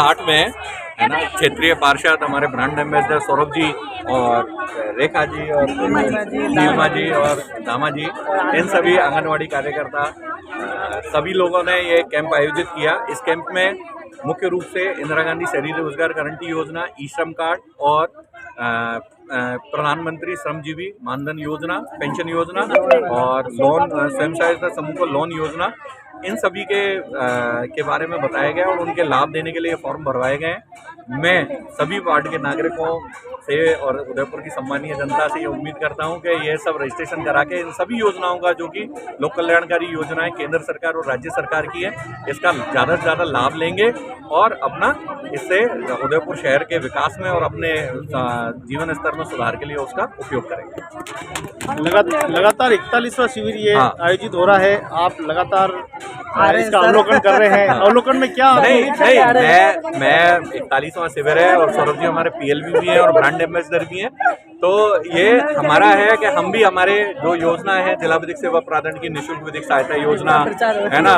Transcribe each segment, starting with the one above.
साथ में है ना क्षेत्रीय पार्षद हमारे ब्रांड एम्बेसडर सौरभ जी और रेखा जी और नीलिमा जी और दामा जी, इन सभी आंगनवाड़ी कार्यकर्ता सभी लोगों ने ये कैंप आयोजित किया। इस कैंप में मुख्य रूप से इंदिरा गांधी शहरी रोजगार गारंटी योजना, ई श्रम कार्ड और प्रधानमंत्री श्रमजीवी मानधन योजना, पेंशन योजना और लोन, स्वयं सहायता समूह को लोन योजना, इन सभी के बारे में बताया गया और उनके लाभ देने के लिए फॉर्म भरवाए गए। मैं सभी वार्ड के नागरिकों से और उदयपुर की सम्मानीय जनता से ये उम्मीद करता हूं कि ये सब रजिस्ट्रेशन करा के इन सभी योजनाओं का, जो कि लोक कल्याणकारी योजनाएं केंद्र सरकार और राज्य सरकार की है, इसका ज़्यादा से ज़्यादा लाभ लेंगे और अपना इससे उदयपुर शहर के विकास में और अपने जीवन स्तर में सुधार के लिए उसका उपयोग करेंगे। लगातार 41वां शिविर ये आयोजित हो रहा है, आप लगातार इसका अवलोकन कर रहे हैं। अवलोकन में क्या नहीं, मैं 41वां शिविर है और सौरभ जी हमारे PLB भी हैं और ब्रांड एम्बेसडर भी हैं, तो ये हमारा है कि हम भी हमारे जो योजना है जिला विधिक सेवा प्राधिकरण की निःशुल्क विधिक सहायता योजना है ना,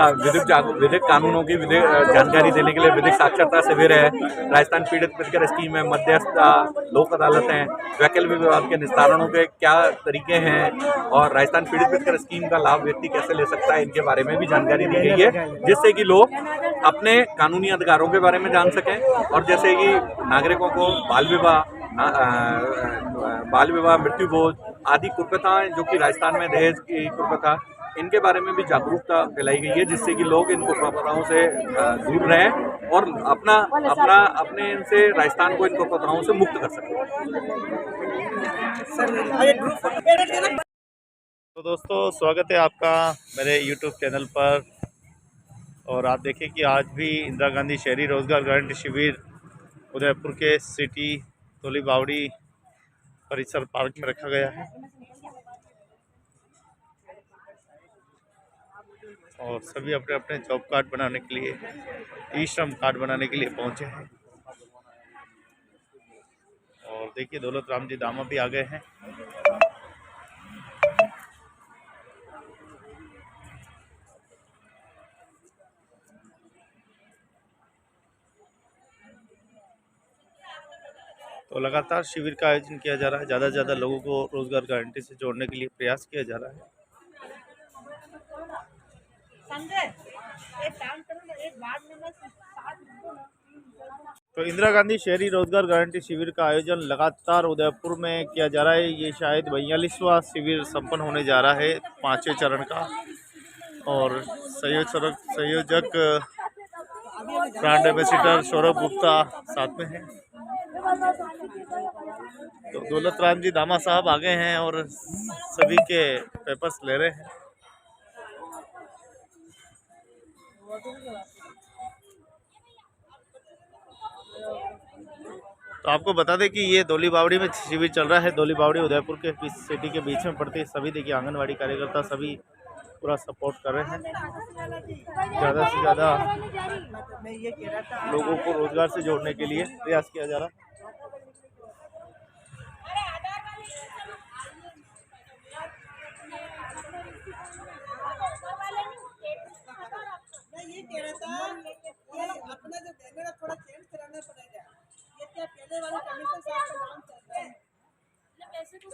विधिक कानूनों की जानकारी देने के लिए विधिक साक्षरता शिविर है, राजस्थान पीड़ित प्रतिकर स्कीम है, मध्यस्थता, लोक अदालत है, वैकल्पिक विवाद के निस्तारणों के क्या तरीके हैं और राजस्थान पीड़ित प्रतिकर स्कीम का लाभ व्यक्ति कैसे ले सकता है, इनके बारे में भी जानकारी दी गई है, जिससे कि लोग अपने कानूनी अधिकारों के बारे में जान सकें। और जैसे कि नागरिकों को बाल विवाह, मृत्यु भोज आदि कुप्रथाएं, जो कि राजस्थान में दहेज की कुप्रथा, इनके बारे में भी जागरूकता फैलाई गई है, जिससे कि लोग इन कुप्रथाओं से दूर रहें और अपने इनसे राजस्थान को इन कुप्रथाओं से मुक्त कर सकें। तो दोस्तों, स्वागत है आपका मेरे YouTube चैनल पर। और आप देखें कि आज भी इंदिरा गांधी शहरी रोजगार गारंटी शिविर उदयपुर के सिटी धोली बावड़ी परिसर पार्क में रखा गया है और सभी अपने अपने जॉब कार्ड बनाने के लिए, ई श्रम कार्ड बनाने के लिए पहुंचे हैं। और देखिए, दौलत राम जी दामा भी आ गए हैं। तो लगातार शिविर का आयोजन किया जा रहा है, ज़्यादा से ज़्यादा लोगों को रोजगार गारंटी से जोड़ने के लिए प्रयास किया जा रहा है। तो इंदिरा गांधी शहरी रोजगार गारंटी शिविर का आयोजन लगातार उदयपुर में किया जा रहा है। ये शायद 42वां शिविर संपन्न होने जा रहा है, 5वें चरण का। और संयोजक ब्रांड एम्बेसडर सौरभ गुप्ता साथ में हैं। तो दौलत राम जी दामा साहब आ गए हैं और सभी के पेपर्स ले रहे हैं। तो आपको बता दें कि ये धोली बावड़ी में शिविर चल रहा है। धोली बावड़ी उदयपुर के सिटी के बीच में पड़ती है। सभी देखिए आंगनवाड़ी कार्यकर्ता सभी पूरा सपोर्ट कर रहे हैं। ज़्यादा से ज़्यादा लोगों को रोजगार से जोड़ने के लिए प्रयास किया जा रहा है। ये कह रहा था ये अपना जो देंगे ना थोड़ा चेंज कराना पड़ेगा। ये क्या पहले वाले कमीशन साहब का नाम चल रहा है तो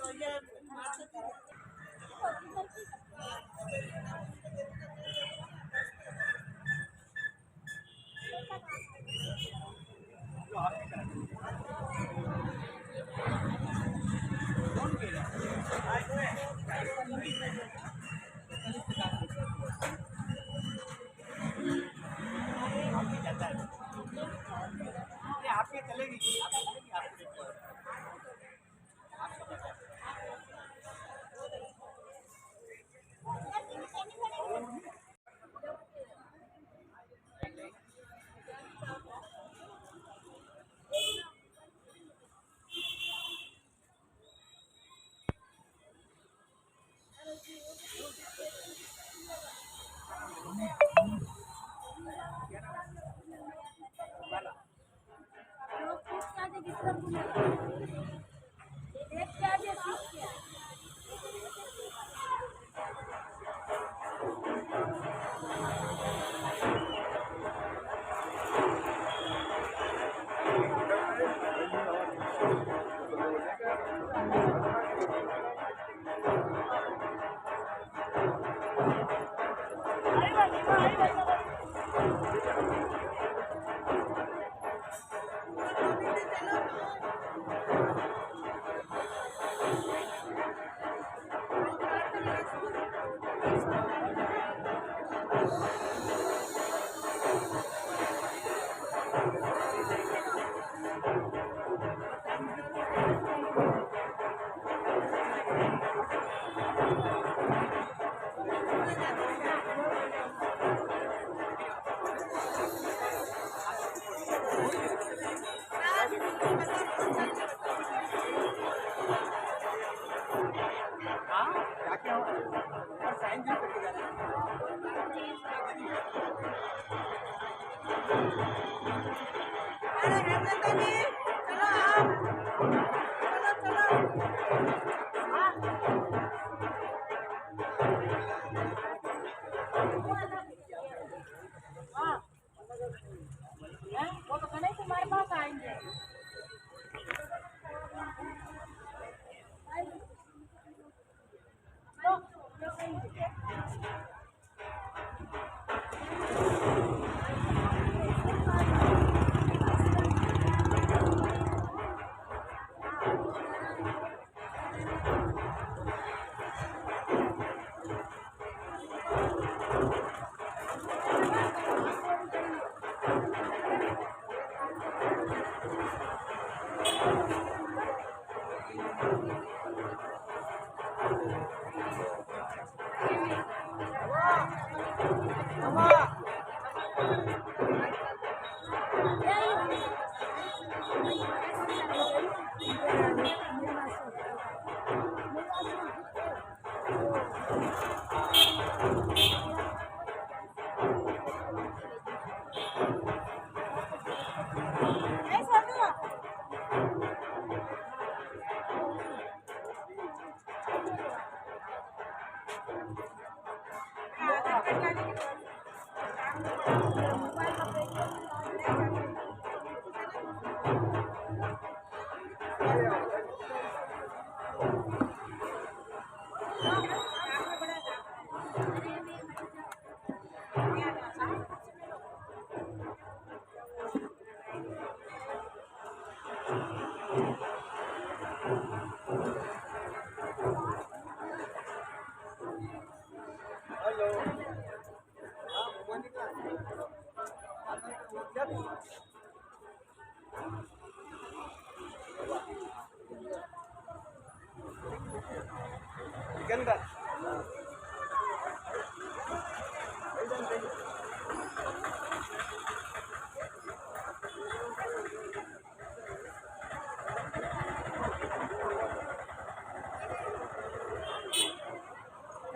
ये आपके चलेगी। अरे हेमलता जी चलो आप चलो वो तो कहीं तुम्हारे पास आएंगे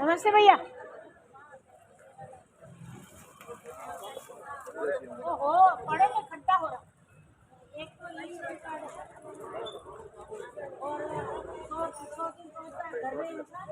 नमस्ते भैया ओहो पड़े में खड्डा हो रहा एक तो नहीं होता और 100 दिन पहुंचता है घर में इंसान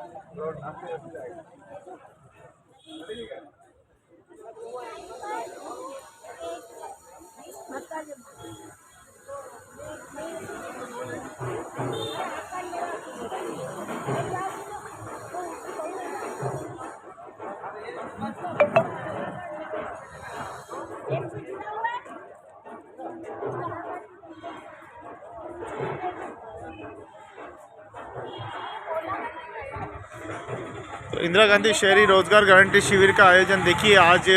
तो इंदिरा गांधी शहरी रोजगार गारंटी शिविर का आयोजन देखिए आज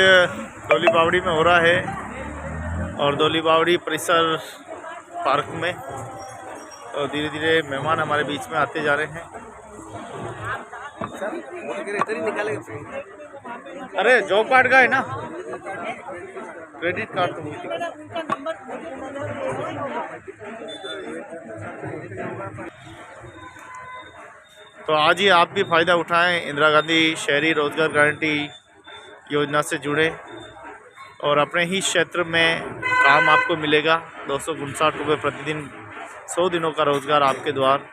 डोली बावड़ी में हो रहा है और डोली बावड़ी परिसर पार्क में। तो धीरे धीरे मेहमान हमारे बीच में आते जा रहे हैं। अरे जॉब कार्ड का है ना, क्रेडिट कार्ड तो आज ही आप भी फ़ायदा उठाएं, इंदिरा गांधी शहरी रोजगार गारंटी योजना से जुड़े और अपने ही क्षेत्र में काम आपको मिलेगा। 259 रुपये प्रतिदिन, 100 दिनों का रोजगार आपके द्वार।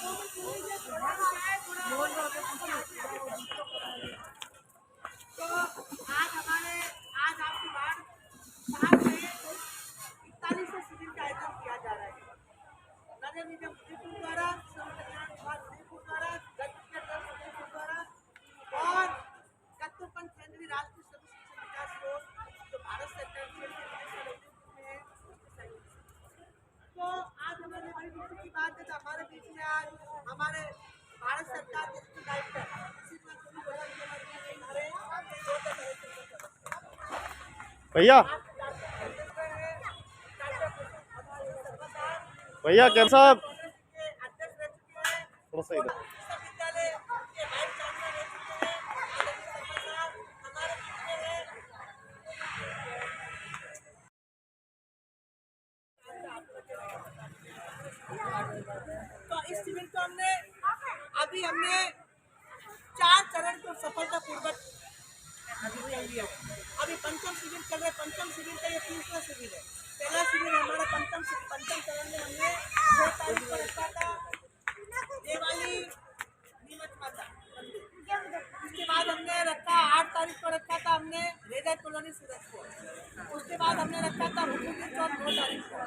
तो आज आपकी बात 7 से 41 शिविर का आयोजन किया जा रहा है। नगर निगम उदयपुर द्वारा, श्रम कल्याण विभाग उदयपुर द्वारा, उदयपुर द्वारा और कत्तोपंथ केंद्रीय राष्ट्रीय सभी शिक्षण विकास बोर्ड जो भारत सरकार के उदयपुर में है उसके सहयोग से। तो आज हमारे बड़ी खुशी की बात है कि हमारे बीच में आज हमारे भारत सरकार के डायरेक्टर भैया भैया क्या साहब थोड़ा सा इधर तो इस शिविर को हमने 4 चरण को सफलतापूर्वक कर लिया। अभी पंचम शिविर चल रहा है। पंचम शिविर का ये 3वां शिविर है। पहला शिविर हमारा पंचम चरण में हमने 6 तारीख को रखा था देवाली नीमच माता मंदिर। उसके बाद हमने रखा 8 तारीख को रखा था हमने रेडर कॉलोनी सूरजपुर। उसके बाद हमने रखा था हुकुमपुर चौक 9 तारीख को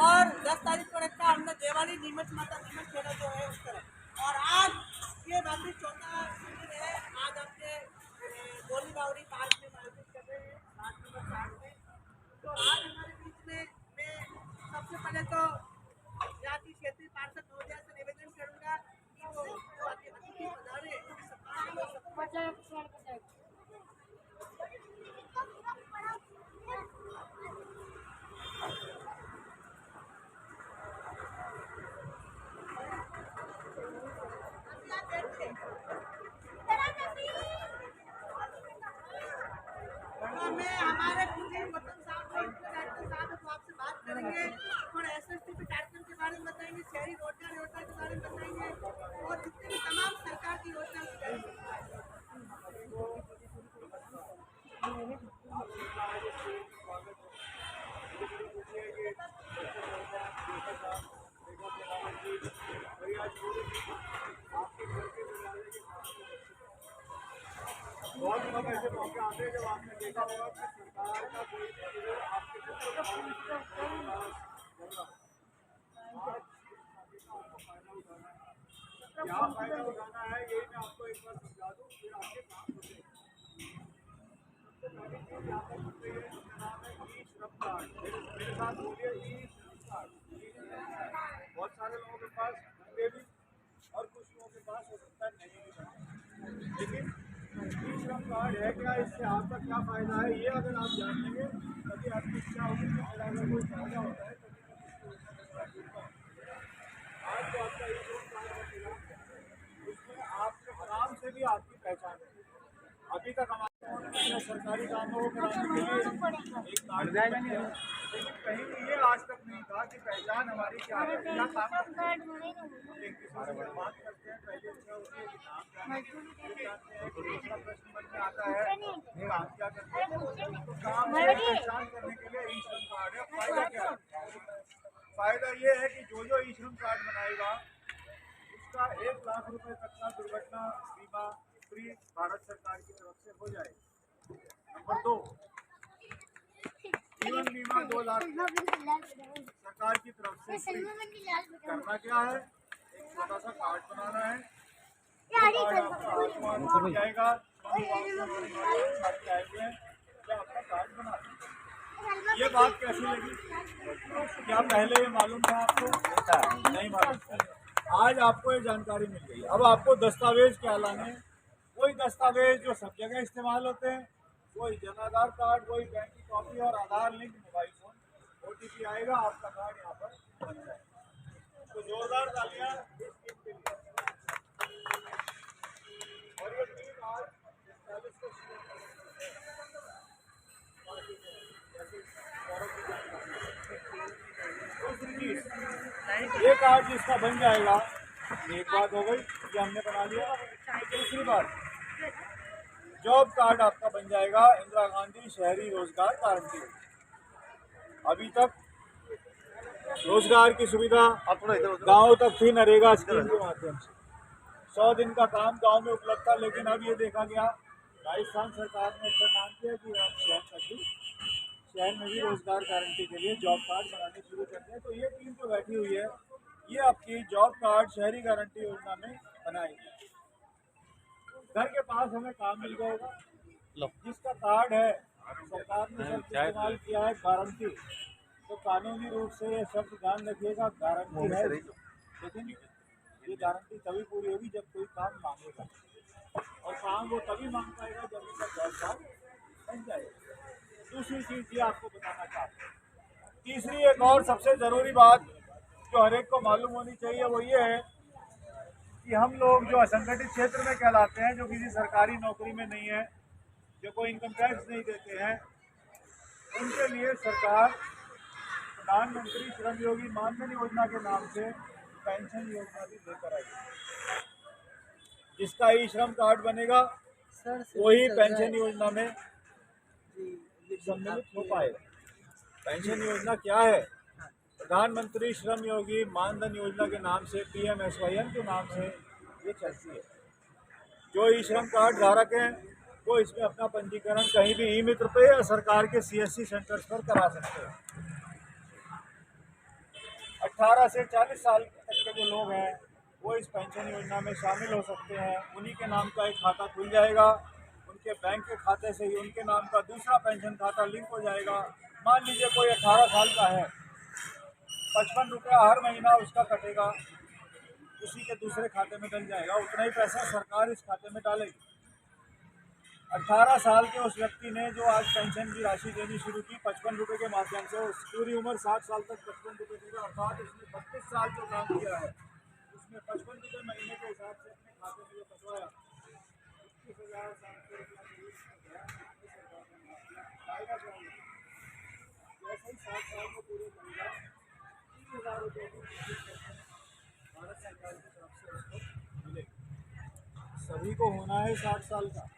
और 10 तारीख को रखा हमने देवाली नीमच माता नीमच खेड़ा जो है उस तरफ। और आज ये बाकी 4था शिविर है। आज आपके गोली बावड़ी पार्क में आयोजित कर रहे हैं 7 नंबर 4 में। तो आज हमारे बीच में मैं सबसे पहले तो यहाँ की क्षेत्रीय पार्षद महोदया से निवेदन करूँगा कि वो अतिथि पधारे हमें हमारे गौतम साहब तो आपसे बात करेंगे और SSTP कार्यक्रम के बारे में बताएंगे, शहरी रोजगार योजना के बारे में बताएंगे और जितने भी तमाम सरकार की योजना बहुत कम ऐसे मौके आते हैं जब आपने देखा होगा कि सरकार का कोई भी आपके क्या फायदा उठाना है यही मैं आपको एक बार समझा दूँ फिर आपके काम हो जाएंगे। सबसे पहली चीज यहाँ पर जुड़ रही है जिसका नाम है ई श्रम कार्ड। मेरे साथ बोलिए ई श्रम कार्ड। बहुत सारे लोगों के पास होंगे भी और कुछ लोगों के पास हो सकता है नहीं भी बने, लेकिन ई श्रम कार्ड है क्या, इससे आपका क्या फायदा है ये अगर आप जान लेंगे तभी आपकी इच्छा होगी कि मेरा अगर कोई फायदा होता है तभी आज जो आपका ई श्रम कार्ड मिला उसमें आपके काम से भी आपकी पहचान है। अभी तक हमारे सरकारी कामों को कराने के लिए एक कार्ड जाएगा नहीं, लेकिन कहीं भी ये आज तक नहीं था कि पहचान हमारी क्या है, क्या काम करते हैं। एक दूसरे से बात करते हैं, पहले क्या होती है कि नाम जानते हैं, दूसरा प्रश्न मन में आता है काम क्या करते हैं। तो काम से पहचान करने के लिए ई श्रम कार्ड है। फायदा क्या है? फायदा ये है कि जो ई श्रम कार्ड बनाएगा उसका 1 लाख रुपए तक का दुर्घटना बीमा फ्री भारत सरकार की तरफ से हो जाएगा। नंबर 2, जीवन बीमा 2 लाख सरकार की तरफ से फ्री। करना क्या है, एक छोटा सा कार्ड बनाना है, कार्ड आपका मिल जाएगा। आपका कार्ड बना ये बात कैसी लगी? क्या पहले ये मालूम था आपको? नहीं मालूम था। आज आपको ये जानकारी मिल गई। अब आपको दस्तावेज क्या लाने, वही दस्तावेज जो सब जगह इस्तेमाल होते हैं, वही जन आधार कार्ड, वही बैंक की कॉपी और आधार लिंक मोबाइल फोन। OTP आएगा, आपका कार्ड यहाँ पर बन जाएगा। तो जोरदार तालियां इस टीम के लिए। और ये टीम आज 40 को ये कार्ड जिसका बन जाएगा, एक बात हो गई, ये हमने बना लिया। दूसरी बात, जॉब कार्ड आपका बन जाएगा इंदिरा गांधी शहरी रोजगार गारंटी। अभी तक रोजगार की सुविधा आप थोड़ा इधर उधर गाँव तक थी नरेगा स्कीम के माध्यम से। 100 दिन का काम गांव में उपलब्ध था, लेकिन अब ये देखा गया राजस्थान सरकार ने अच्छा काम किया कि आप शहर में भी रोजगार गारंटी के लिए जॉब कार्ड बनाने शुरू कर दिए। तो ये टीम जो बैठी हुई है, ये आपकी जॉब कार्ड शहरी गारंटी योजना में बनाएगी। घर के पास हमें काम मिल जाएगा। जिसका कार्ड है, सरकार ने शब्द इस्तेमाल किया है गारंटी, तो कानूनी रूप से ये शब्द ध्यान रखिएगा, गारंटी है, लेकिन ये गारंटी तभी पूरी होगी जब कोई काम मांगेगा, और काम वो तभी मांग पाएगा जब उसका जॉब कार्ड बन जाएगा। दूसरी चीज़ ये आपको बताना चाहते हैं। तीसरी एक और सबसे ज़रूरी बात जो हर एक को मालूम होनी चाहिए वो ये है कि हम लोग जो असंगठित क्षेत्र में कहलाते हैं, जो किसी सरकारी नौकरी में नहीं है, जो कोई इनकम टैक्स नहीं देते हैं, उनके लिए सरकार प्रधानमंत्री श्रम योगी मानधन योजना के नाम से पेंशन योजना भी लेकर आई। जिसका ई श्रम कार्ड बनेगा वही पेंशन योजना में सम्मिलित हो पाएगा। पेंशन योजना क्या है? प्रधानमंत्री श्रम योगी मानधन योजना के नाम से, PMSYM के नाम से ये चलती है। जो ई श्रम कार्ड धारक हैं वो इसमें अपना पंजीकरण कहीं भी ई मित्र पे या सरकार के CSC सेंटर्स पर करा सकते हैं। 18 से 40 साल तक के जो लोग हैं वो इस पेंशन योजना में शामिल हो सकते हैं। उन्हीं के नाम का एक खाता खुल जाएगा, उनके बैंक के खाते से ही उनके नाम का दूसरा पेंशन खाता लिंक हो जाएगा। मान लीजिए कोई 18 साल का है, 55 रुपया हर महीना उसका कटेगा, उसी के दूसरे खाते में डल जाएगा, उतना ही पैसा सरकार इस खाते में डालेगी। 18 साल के उस व्यक्ति ने जो आज पेंशन की राशि देनी शुरू की 55 रुपये के माध्यम से, उस पूरी उम्र 60 साल तक 55 रुपये देगा, अर्थात उसने 32 साल जो काम किया है उसमें 55 रुपये महीने के हिसाब से अपने खाते में जो फंसवाया 21,700 रुपया जैसे ही 60 साल को पूरे करेगा 30,000 रुपये की भारत सरकार की तरफ से उसको मिलेगी। सभी को होना है 60 साल का,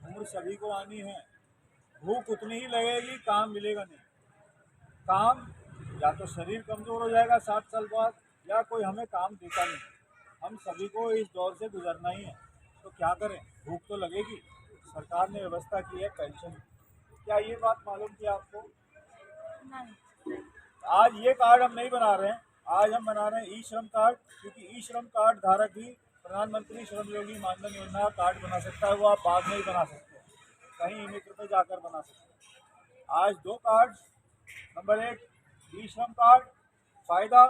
उम्र सभी को आनी है। भूख उतनी ही लगेगी, काम मिलेगा नहीं। काम या तो शरीर कमज़ोर हो जाएगा 60 साल बाद, या कोई हमें काम देता नहीं। हम सभी को इस दौर से गुजरना ही है, तो क्या करें? भूख तो लगेगी। सरकार ने व्यवस्था की है पेंशन। क्या ये बात मालूम थी आपको? आज ये कार्ड हम नहीं बना रहे हैं, आज हम बना रहे हैं ई श्रम कार्ड, क्योंकि ई श्रम कार्ड धारक ही प्रधानमंत्री श्रम योगी मानधन योजना का कार्ड बना सकता है। वो आप बाद में ही बना सकते हैं, कहीं ई मित्र पे जाकर बना सकते हैं। आज 2 कार्ड, नंबर 1 ई श्रम कार्ड, फायदा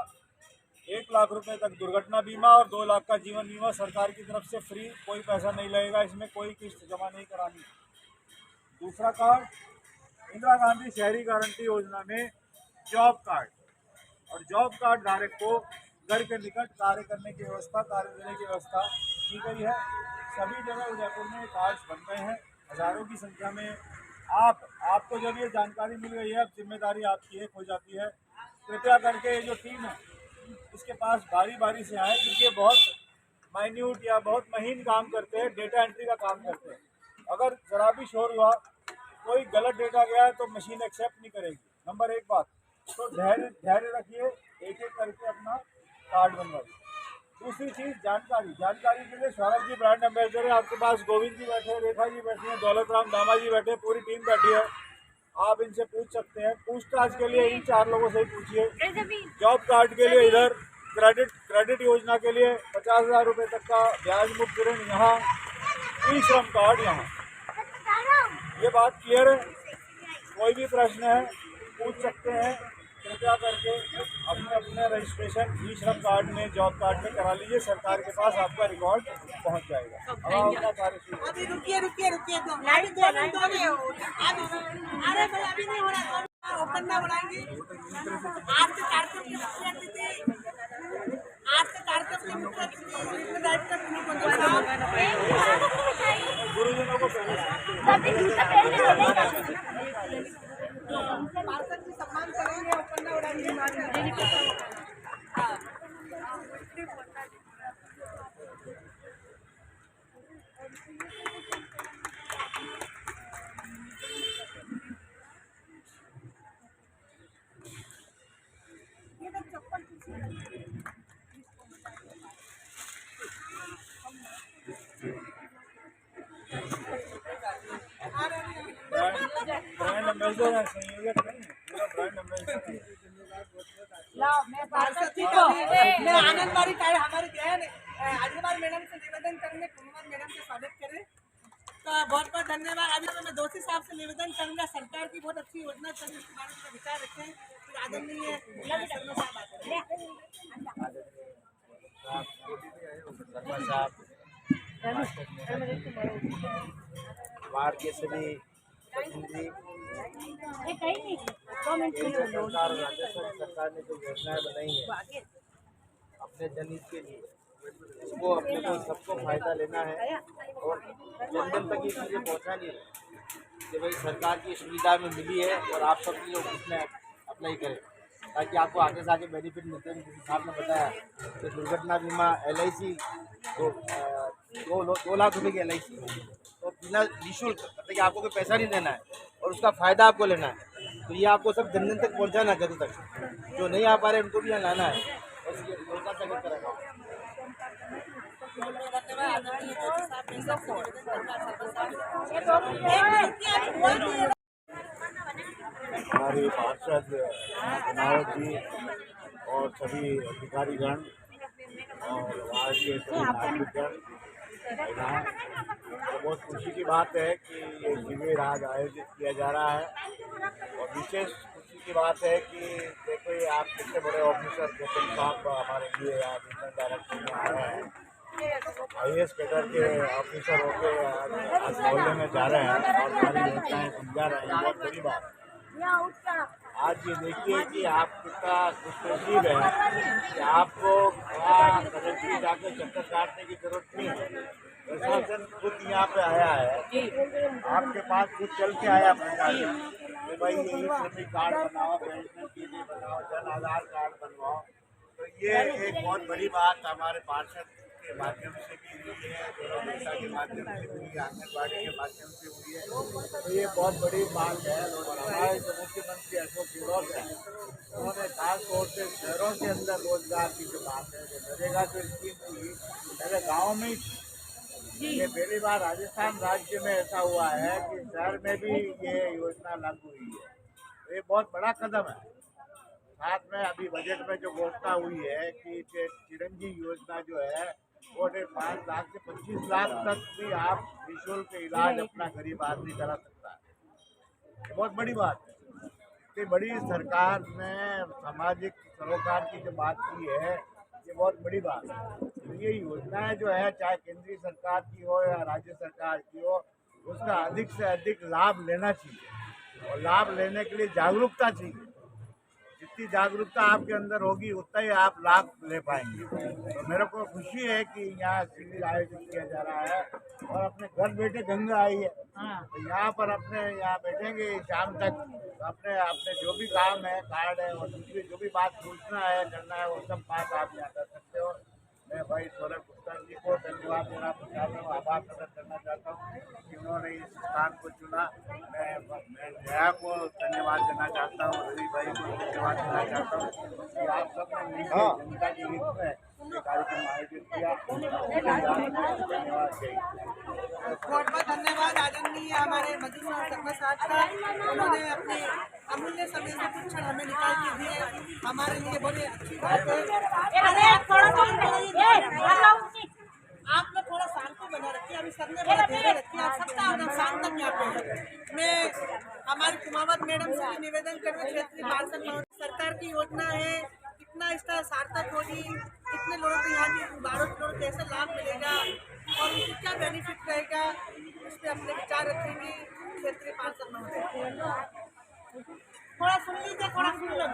1 लाख रुपए तक दुर्घटना बीमा और 2 लाख का जीवन बीमा सरकार की तरफ से फ्री, कोई पैसा नहीं लगेगा, इसमें कोई किस्त जमा नहीं करानी। दूसरा कार्ड इंदिरा गांधी शहरी गारंटी योजना में जॉब कार्ड, और जॉब कार्ड धारक को घर के निकट कार्य करने की व्यवस्था, कार्य देने की व्यवस्था की गई है। सभी जगह उदयपुर में कार्ड्स बन गए हैं, हज़ारों की संख्या में। आपको जब ये जानकारी मिल गई है, अब जिम्मेदारी आपकी एक हो जाती है। कृपया करके ये जो टीम है इसके पास बारी बारी से आए, क्योंकि ये बहुत माइन्यूट या बहुत महीन काम करते हैं, डेटा एंट्री का काम करते हैं। अगर ज़रा भी शोर हुआ, कोई गलत डेटा गया है तो मशीन एक्सेप्ट नहीं करेगी। नंबर 1 बात, तो धैर्य रखिए, एक एक करके अपना कार्ड बनवाइए। दूसरी चीज़ जानकारी के लिए सौरभ जी ब्रांड एम्बेसडर है आपके पास, गोविंद जी बैठे हैं, रेखा जी बैठी हैं, दौलत राम दामा जी बैठे, पूरी टीम बैठी है। आप इनसे पूछ सकते हैं। पूछताछ के लिए इन 4 लोगों से ही पूछिए। जॉब कार्ड के लिए इधर, क्रेडिट योजना के लिए 50,000 रुपये तक का ब्याज मुक्त ऋण यहाँ, ई श्रम कार्ड यहाँ। ये बात क्लियर है? कोई भी प्रश्न है पूछ सकते हैं। कृपया करके अपने रजिस्ट्रेशन ई श्रम कार्ड में, जॉब कार्ड में करा लीजिए, सरकार के पास आपका रिकॉर्ड पहुंच जाएगा। अब अपना कार्य शुरू। अभी रुकिए लाइट अरे भाई अभी नहीं हो रहा, ओपन ना बढ़ाएंगे। आज के कार्यक्रम के गुरुजनों को पार्षद जी सम्मान करेंगे, ओपन ना बढ़ाएंगे। ये एम्बेसडर है, संयोजक नहीं, पूरा ब्रांड एम्बेसडर है। मैं आंगनबाड़ी कार्य हमारी बहन आदिवार मैडम से निवेदन करेंगे, कुमार मैडम से स्वागत करें। तो बहुत बहुत धन्यवाद। अभी मैं दोषी साहब से निवेदन करूंगा, सरकार की बहुत अच्छी योजना चल इसके बारे में विचार रखें। फिर आदरणीय शर्मा साहब आते हैं। वार्ड के सभी प्रतिनिधि, केंद्र सरकार और राजस्थान सरकार ने जो योजनाएं बनाई है अपने जनहित के लिए, इसको अपने को सबको फायदा लेना है और जन जन तक ये चीज़ें पहुँचानी है कि भाई सरकार की सुविधा में मिली है और आप सब लोग उसमें अप्लाई करें ताकि आपको आगे से आगे बेनिफिट मिलते हैं। जैसे साहब ने बताया कि दुर्घटना बीमा LIC 2 लाख रुपए की LIC तो बिना निःशुल्क, मतलब कि आपको कोई पैसा नहीं देना है और उसका फ़ायदा आपको लेना है। तो ये आपको सब जन जन तक पहुँचाना है, घर तक। जो नहीं आ पा रहे उनको भी यहाँ लाना है और इसकी योजना तक करेगा। हमारे पार्षद विनायक जी और सभी अधिकारीगण और वार्ड के सभी नागरिकगण यहाँ, तो बहुत खुशी की बात है कि ये शिविर आज आयोजित किया जा रहा है और विशेष खुशी की बात है कि देखो ये आप कितने बड़े ऑफिसर गौतम साहब हमारे लिए यहाँ रीजनल डायरेक्टर में आ रहे हैं, IAS कैडर के ऑफिसर होकर आज मोहल्ले में जा रहे हैं और हमारी योजनाएं समझा रहे हैं। बहुत बड़ी बात है। आज ये देखिए कि आप कितना खुशनसीब है कि आपको कलेक्ट्री जाकर चक्कर काटने की जरूरत नहीं है। प्रशासन खुद यहाँ पे आया है, आपके पास खुद चल के आया प्रशासन कि भाई ये श्रमिक कार्ड बनाओ, पेंशन के लिए बनाओ, जन आधार कार्ड बनवाओ। तो ये एक बहुत बड़ी बात हमारे पार्षद के माध्यम से भी हुई है, जनता के माध्यम से हुई है, आंगनबाड़ी के माध्यम से हुई है। तो ये बहुत बड़ी बात है और हमारे जो मुख्यमंत्री अशोक गहलोत है उन्होंने खास तौर से शहरों के अंदर रोजगार की जो बात है, जो नरेगा जो स्कीम थी पहले गाँव में ही थी। ये पहली बार राजस्थान राज्य में ऐसा हुआ है कि शहर में भी ये योजना लागू हुई है। तो ये बहुत बड़ा कदम है। साथ में अभी बजट में जो घोषणा हुई है कि चिरंजीवी योजना जो है वो 5 लाख से 25 लाख तक भी आप निःशुल्क इलाज अपना गरीब आदमी करा सकता है। बहुत बड़ी बात है कि बड़ी सरकार ने सामाजिक सरोकार की जो बात की है ये बहुत बड़ी बात है। तो ये योजनाएं जो है चाहे केंद्रीय सरकार की हो या राज्य सरकार की हो, उसका अधिक से अधिक लाभ लेना चाहिए और लाभ लेने के लिए जागरूकता चाहिए। जितनी जागरूकता आपके अंदर होगी उतना ही आप लाभ ले पाएंगे। तो मेरे को खुशी है कि यहाँ शिविर आयोजित किया जा रहा है और अपने घर बैठे गंगा आई है, तो यहाँ पर अपने यहाँ बैठेंगे शाम तक, तो अपने अपने जो भी काम है कार्ड है और दूसरी जो भी बात पूछना है करना है वो सब बात आप यहाँ कर सकते हो। मैं भाई सौरभ गुप्ता जी को धन्यवाद देना चाहता हूँ, आभार प्रकट करना चाहता हूँ कि उन्होंने इस स्थान को चुना। मैं जया को धन्यवाद देना चाहता हूँ, रवि भाई को धन्यवाद देना चाहता हूँ कि आप सबने मिलकर जनता के हित में ये कार्यक्रम आयोजित किया। धन्यवाद। बहुत बहुत धन्यवाद आदरणीय हमारे मधुसूदन शर्मा साहब का, उन्होंने अपने अमूल्य समय से कुछ क्षण हमें निकाल के दिए, हमारे लिए बड़ी अच्छी बात है। आप लोग थोड़ा शांति बना रखिए, अभी सबने बड़ा धैर्य रखिए, आप सबका आना शाम तक यहाँ पे। मैं हमारी कुमावत मैडम से निवेदन करने क्षेत्रीय पार्षद सरकार की योजना है कितना इसका सार्थक होगी, कितने लोगों को यहाँ की 12 करोड़ कैसे लाभ मिलेगा और उनकी क्या बेनिफिट रहेगा, इस पर अपने विचार रखेंगे क्षेत्रीय पार्षद महोदय। थोड़ा सुन लीजिए, थोड़ा सुन लो।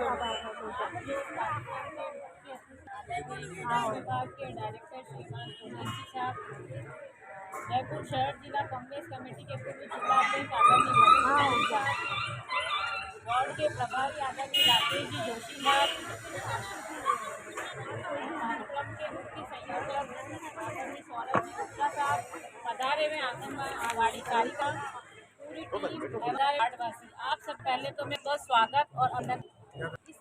विभाग के डायरेक्टर श्रीमान सोनाक्षी साहब, जयपुर शहर जिला कांग्रेस कमेटी के पूर्व जिलाध्यक्ष आदरणीय मधुसूदन साहब, वार्ड के प्रभारी आदरणीय राकेश जी जोशी साहब, कार्यक्रम के मुख्य संयोजक आदरणीय सौरभ जी गुप्ता साहब, पधारे में आंगनबाड़ी कार्यक्रम पूरी टीम वार्डवासी, आप सब पहले तो मैं बहुत स्वागत और अभिनंदन।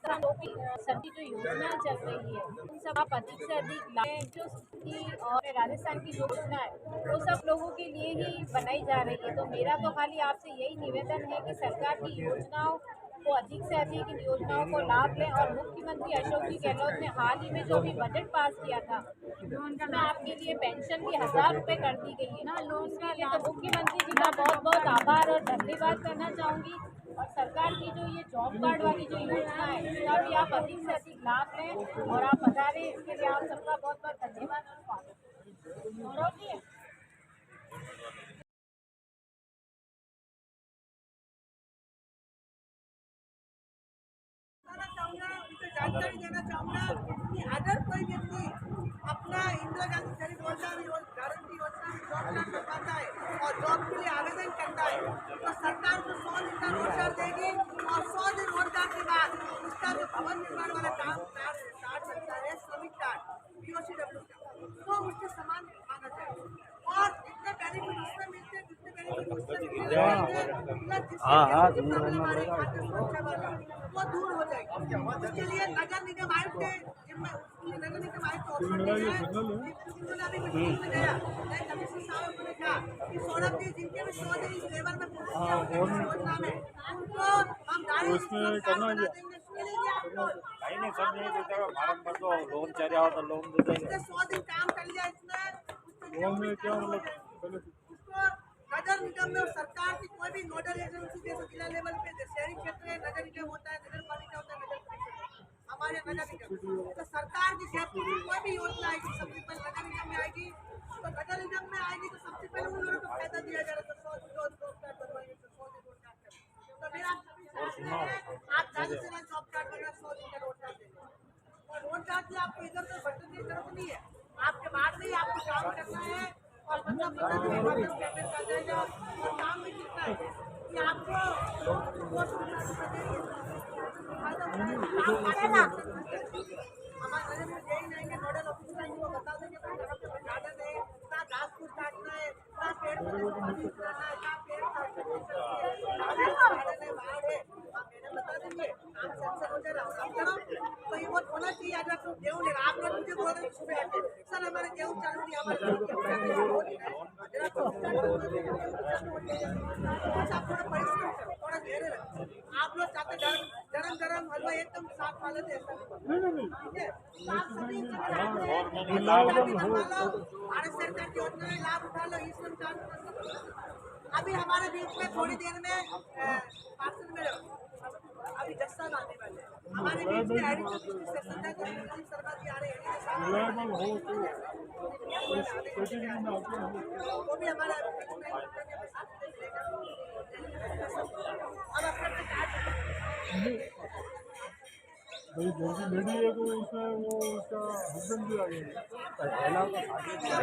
सभी जो योजना चल रही है उन सब आप अधिक से अधिक लाभ जो और राजस्थान की योजना है वो सब लोगों के लिए ही बनाई जा रही है। तो मेरा तो खाली आपसे यही निवेदन है कि सरकार की योजनाओं को अधिक से अधिक इन योजनाओं को लाभ लें। और मुख्यमंत्री अशोक जी गहलोत ने हाल ही में जो भी बजट पास किया था उसमें आपके लिए पेंशन भी 1000 रुपये कर दी गई है ना लोन के लिए। तो मुख्यमंत्री जी का बहुत बहुत आभार और धन्यवाद करना चाहूँगी। और सरकार की जो ये जॉब कार्ड वाली जो योजना है उसका भी आप अधिक से अधिक लाभ लें और आप बता रहे इसके लिए आप सबका बहुत बहुत धन्यवाद और स्वागत है। उनको जानकारी देना चाहूँगा कि अगर कोई व्यक्ति अपना इंदिरा गांधी शहरी रोजगार गारंटी योजना में जॉब कार्ड बनवाता है और जॉब के लिए आवेदन करता है तो सरकार को 100 दिन का रोजगार देगी और 100 दिन रोजगार के बाद उसका जो भवन निर्माण वाला काम कार्ड बनता है श्रमिक कार्ड POCW का तो उसके समान माना जाएगा। और जितने बेनिफिट उसमें मिलते हैं जितने बेनिफिट वो दूर हो जाएगी। उसके लिए नगर निगम आयुक्त नगर निगम आयुक्त उन्होंने अभी मीटिंग में गया नए कमिश्नर साहब ने कहा कि सौरभ जी जिनके भी 100 दिन इस लेवल में योजना में उनको हम बना देंगे। नहीं सब नहीं देता भारत में तो लोन चल रहा हो तो लोन दे देंगे। 100 दिन काम कर लिया इसमें लोन में क्या मतलब नगर निगम में सरकार की कोई भी नोडल एजेंसी जैसे जिला लेवल पे शहरी क्षेत्र में नगर निगम होता है, नगर पालिका होता है, नगर परिषद हमारे नगर निगम तो सरकार की सेफ्टी की कोई भी योजना आएगी सबसे पहले नगर निगम में आएगी। तो नगर निगम में आएगी तो सबसे पहले उन लोगों को फायदा दिया जा रहा है। तो मेरा आप ज्यादा से ज्यादा जॉब कार्ड बना 100 दिन का रोजगार देना और रोजगार की आपको इधर से बटन की जरूरत नहीं है। आपके बाद में ही आपको काम करना है और मतलब पेमेंट कर देगा और काम भी कितना है कि आपको हमारे नजर में यही नहीं नोडल ऑफिसर इनको बता देंगे गार्डन है ना घास फूस काटना है ना पेड़ पौधे को पानी पिलाना है ना पेड़ गार्डन है बाहर है मैडम बता देंगे काम सेंसर हो जाएगा तो ये बहुत होना चाहिए। अगर तो गेहूँ ले आप लोग मुझे बोल रहे सुबह आके सर हमारे गेहूँ चालू नहीं हमारे आप थोड़ा परिश्रम करो थोड़ा धैर्य रखो। आप लोग चाहते गरम गरम हलवा एकदम साफ वाले ऐसा ठीक है। आप सभी भारत सरकार की योजना में लाभ उठा लो। ई श्रम कार्ड अभी हमारे बीच में थोड़ी देर में पार्सल में अभी 10 साल आने वाले हमारे बीच में एडिशनल सेशन है तो शर्मा जी आ रहे हैं वो भी हमारा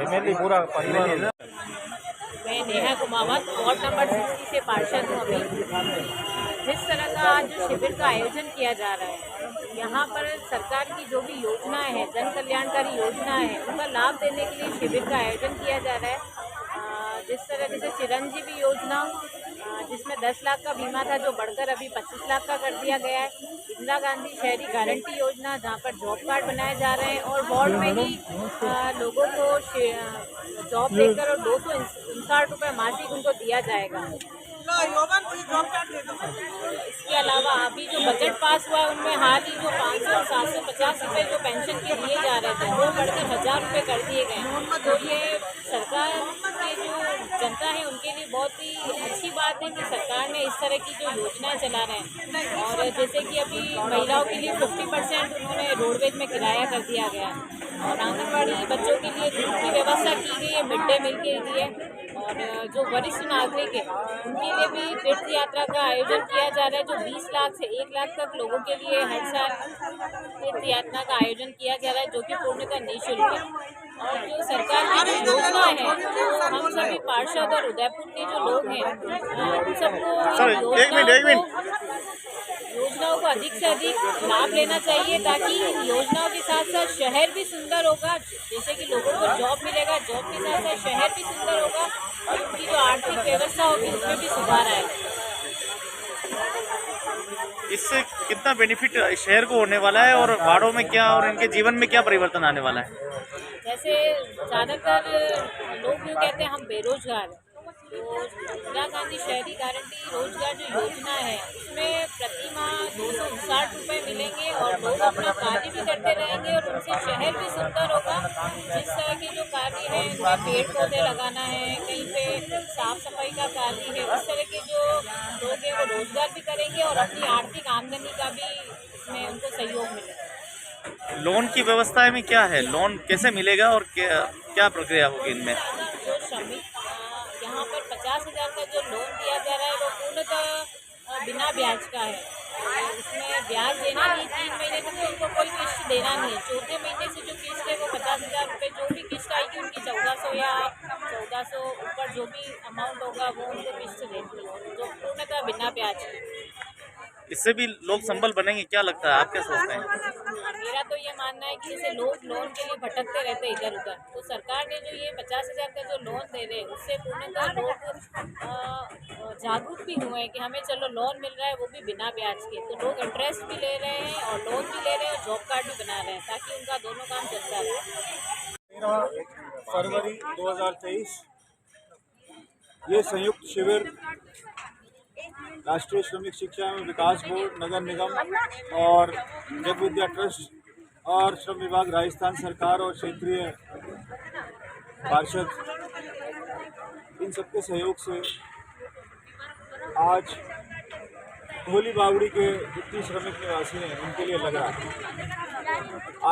फैमिली पूरा परिवार। मैं नेहा कुमावत वार्ड नंबर 60 से पार्षद हूँ। अभी जिस तरह का आज शिविर का आयोजन किया जा रहा है यहाँ पर सरकार की जो भी योजनाएं हैं जन कल्याणकारी योजनाएं हैं उनका लाभ देने के लिए शिविर का आयोजन किया जा रहा है। जिस तरह से चिरंजीवी योजना जिसमें 10 लाख का बीमा था जो बढ़कर अभी 25 लाख का कर दिया गया है। इंदिरा गांधी शहरी गारंटी योजना जहाँ पर जॉब कार्ड बनाए जा रहे हैं और वार्ड में ही लोगों को जॉब देकर और 259 रुपये मासिक उनको दिया जाएगा। इसके अलावा अभी जो बजट पास हुआ है उनमें हाल ही जो 500 और 750 रुपये जो पेंशन के दिए जा रहे थे वो बढ़कर 1000 रुपये कर दिए गए। तो ये सरकार के जो जनता है उनके लिए बहुत ही अच्छी बात है कि सरकार ने इस तरह की जो योजनाएं चला रहे हैं। और जैसे कि अभी महिलाओं के लिए 50% उन्होंने रोडवेज में किराया कर दिया गया है और आंगनबाड़ी बच्चों के लिए दूध की व्यवस्था की गई है मिड डे मील के लिए। और जो वरिष्ठ नागरिक है उनके लिए भी तीर्थ यात्रा का आयोजन किया जा रहा है जो 20 लाख से 1 लाख तक लोगों के लिए हर साल तीर्थ यात्रा का आयोजन किया जा रहा है जो कि पूर्णतः निःशुल्क है। और जो सरकार की जो योजना है तो हम सभी पार्षद और उदयपुर के जो लोग हैं उन सबको योजनाओं को अधिक से अधिक लाभ लेना चाहिए ताकि इन योजनाओं के साथ साथ शहर भी सुंदर होगा। जैसे कि लोगों को जॉब मिलेगा, जॉब के साथ साथ शहर भी सुंदर होगा और उनकी जो आर्थिक व्यवस्था होगी उसमें भी सुधार आएगा। इससे कितना बेनिफिट शहर को होने वाला है और वार्डों में क्या और इनके जीवन में क्या परिवर्तन आने वाला है? जैसे ज़्यादातर लोग यूँ कहते हैं हम बेरोजगार हैं, तो इंदिरा गांधी शहरी गारंटी रोजगार जो योजना है उसमें प्रति माह 259 रुपये मिलेंगे और लोग अपना कार्य भी करते रहेंगे और उनसे शहर भी सुंदर होगा। जिस तरह के जो कार्य है उनमें पेड़ पौधे लगाना है, कहीं पे साफ सफाई का कार्य है, उस तरह के जो लोग हैं वो रोजगार भी करेंगे और अपनी आर्थिक आमदनी का भी इसमें उनको सहयोग मिलेगा। लोन की व्यवस्था में क्या है, लोन कैसे मिलेगा और क्या प्रक्रिया होगी इनमें? जो श्रमिक यहाँ पर 50,000 का जो लोन दिया जा रहा है वो पूर्णतः बिना ब्याज का है। उसमें ब्याज देना नहीं, 3 महीने तक तो उनको कोई किस्त देना नहीं है। चौथे महीने से जो किस्त है वो 50,000 रुपये जो भी किस्त आएगी उनकी 1400 या 1400 ऊपर जो भी अमाउंट होगा वो उनको किस्त देनी है, जो पूर्णतः बिना ब्याज की। इससे भी लोग संबल बनेंगे, क्या लगता है, आप क्या सोचते हैं? मेरा तो ये मानना है कि जैसे लोग लोन के लिए भटकते रहते हैं इधर उधर, तो सरकार ने जो ये 50,000 का जो लोन दे रहे हैं उससे पूर्णतः लोग जागरूक भी हुए हैं कि हमें चलो लोन मिल रहा है वो भी बिना ब्याज के, तो लोग इंटरेस्ट भी ले रहे हैं और लोन भी ले रहे हैं और जॉब कार्ड भी बना रहे हैं ताकि उनका दोनों काम चलता रहे। 13 फरवरी 2023 ये संयुक्त शिविर राष्ट्रीय श्रमिक शिक्षा एवं विकास बोर्ड, नगर निगम और जग विद्या ट्रस्ट और श्रम विभाग राजस्थान सरकार और क्षेत्रीय पार्षद इन सबके सहयोग से आज धोली बावड़ी के जितनी श्रमिक निवासी हैं उनके लिए लग रहा है।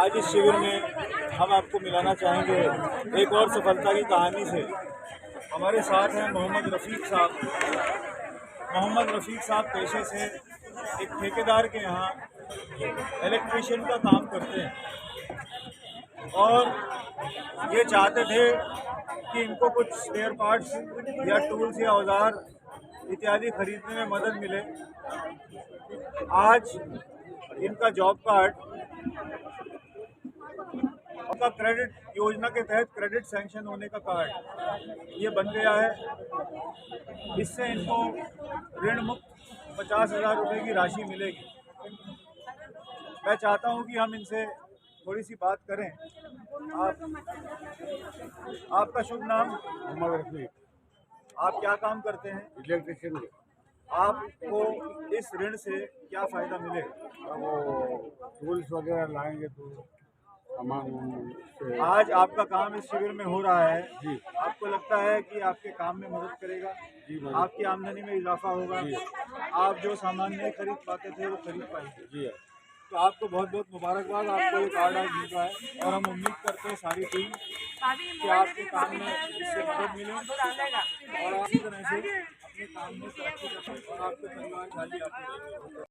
आज इस शिविर में हम आपको मिलाना चाहेंगे एक और सफलता की कहानी से। हमारे साथ हैं मोहम्मद रफ़ीक साहब। मोहम्मद रफ़ीक साहब पेशे से एक ठेकेदार के यहाँ इलेक्ट्रीशियन का काम करते हैं और ये चाहते थे कि इनको कुछ स्पेयर पार्ट्स या टूल्स या औजार इत्यादि खरीदने में मदद मिले। आज इनका जॉब कार्ड उनका क्रेडिट योजना के तहत क्रेडिट सैंक्शन होने का कार्ड ये बन गया है। इससे इनको ऋण मुक्त 50,000 रुपये की राशि मिलेगी। मैं चाहता हूं कि हम इनसे थोड़ी सी बात करें। आपका शुभ नाम? मोहम्मद रफ़ीक। आप क्या काम करते हैं? इलेक्ट्रिशियन। आपको इस ऋण से क्या फ़ायदा मिलेगा? वो टूल्स वगैरह लाएंगे तो सामान। आज आपका काम इस शिविर में हो रहा है जी। आपको लगता है कि आपके काम में मदद करेगा? जी, मदद। आपकी आमदनी में इजाफा होगा? जी। आप जो सामान नहीं खरीद पाते थे वो खरीद पाएंगे। जी। तो आपको बहुत बहुत मुबारकबाद, आपको ये कार्ड आज मिल रहा है और हम उम्मीद करते हैं सारी टीम कि आपके काम में इससे मदद मिले और आप इस तरह से अपने काम में तरक्की करें और आपके परिवार खाली आपको।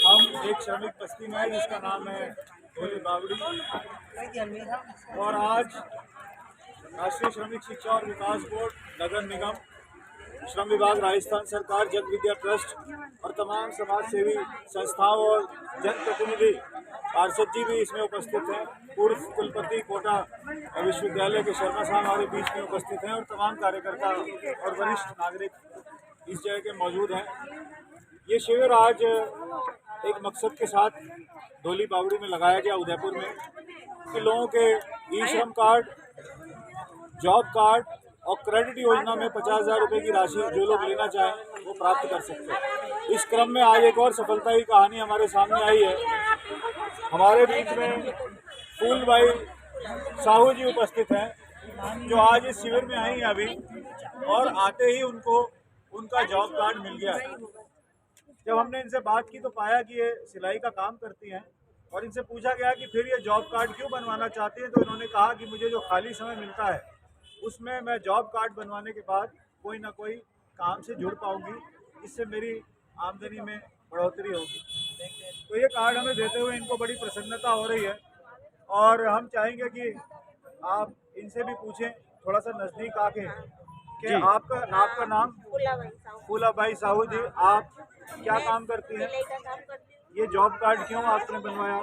हम एक श्रमिक बस्ती में है जिसका नाम है धोली बावड़ी और आज राष्ट्रीय श्रमिक शिक्षा और विकास बोर्ड, नगर निगम, श्रम विभाग राजस्थान सरकार, जग विद्या ट्रस्ट और तमाम समाज सेवी संस्थाओं और जनप्रतिनिधि पार्षद जी भी इसमें उपस्थित हैं। पूर्व कुलपति कोटा विश्वविद्यालय के शर्मा साहब हमारे बीच में उपस्थित हैं और तमाम कार्यकर्ता और वरिष्ठ नागरिक इस जगह के मौजूद हैं। ये शिविर आज एक मकसद के साथ धोली बावड़ी में लगाया गया उदयपुर में कि लोगों के ई श्रम कार्ड, जॉब कार्ड और क्रेडिट योजना में 50,000 रुपये की राशि जो लोग लेना चाहें वो प्राप्त कर सकते हैं। इस क्रम में आज एक और सफलता की कहानी हमारे सामने आई है। हमारे बीच में फूलबाई साहू जी उपस्थित हैं जो आज इस शिविर में आई हैं अभी और आते ही उनको उनका जॉब कार्ड मिल गया है। जब हमने इनसे बात की तो पाया कि ये सिलाई का काम करती हैं और इनसे पूछा गया कि फिर ये जॉब कार्ड क्यों बनवाना चाहती हैं, तो इन्होंने कहा कि मुझे जो खाली समय मिलता है उसमें मैं जॉब कार्ड बनवाने के बाद कोई ना कोई काम से जुड़ पाऊंगी, इससे मेरी आमदनी में बढ़ोतरी होगी। तो ये कार्ड हमें देते हुए इनको बड़ी प्रसन्नता हो रही है और हम चाहेंगे कि आप इनसे भी पूछें थोड़ा सा नज़दीक आके कि आपका नाम? फूलाबाई साहू जी, आप क्या काम करती हैं? ये जॉब कार्ड क्यों आपने बनवाया?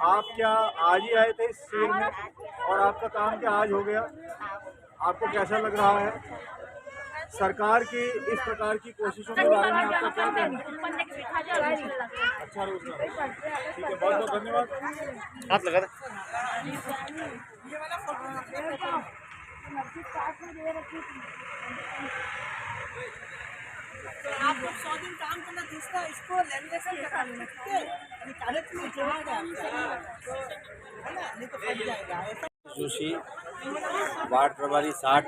आप क्या आज ही आए थे इस शिविर में और आपका काम क्या आज हो गया? आपको कैसा लग रहा है? सरकार की इस प्रकार की कोशिशों के बारे में आपका क्या कहना है? अच्छा रोजगार, ठीक है, बहुत बहुत धन्यवाद। हाथ लगा दे। ये वाला फोटो तो आप लोग 100 दिन काम करना, दूसरा इसको लेमिनेशन करा लेना, ठीक है? निकाले तो नहीं जोड़ेगा तो है ना, नहीं तो फट जाएगा ऐसा। जोशी, वार्ड प्रभारी 60।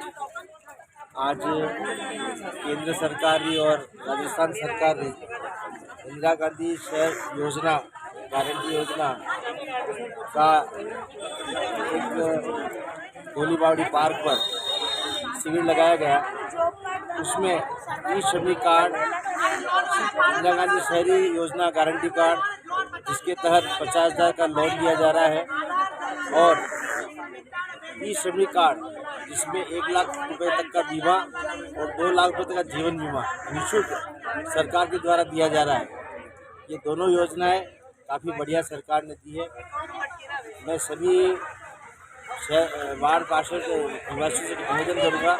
आज केंद्र सरकार भी और राजस्थान सरकार ने इंदिरा गांधी शहर योजना गारंटी योजना का एक गोलीबाड़ी पार्क पर शिविर लगाया गया। उसमें ई श्रमिक कार्ड, इंदिरा गांधी शहरी योजना गारंटी कार्ड जिसके तहत 50,000 का लोन दिया जा रहा है, और ई श्रमिक कार्ड जिसमें 1 लाख रुपए तक का बीमा और 2 लाख रुपए तक का जीवन बीमा निःशुल्क सरकार के द्वारा दिया जा रहा है। ये दोनों योजनाएं काफ़ी बढ़िया सरकार ने दी है। मैं सभी वार्ड पार्षद निवासियों से निवेदन करूँगा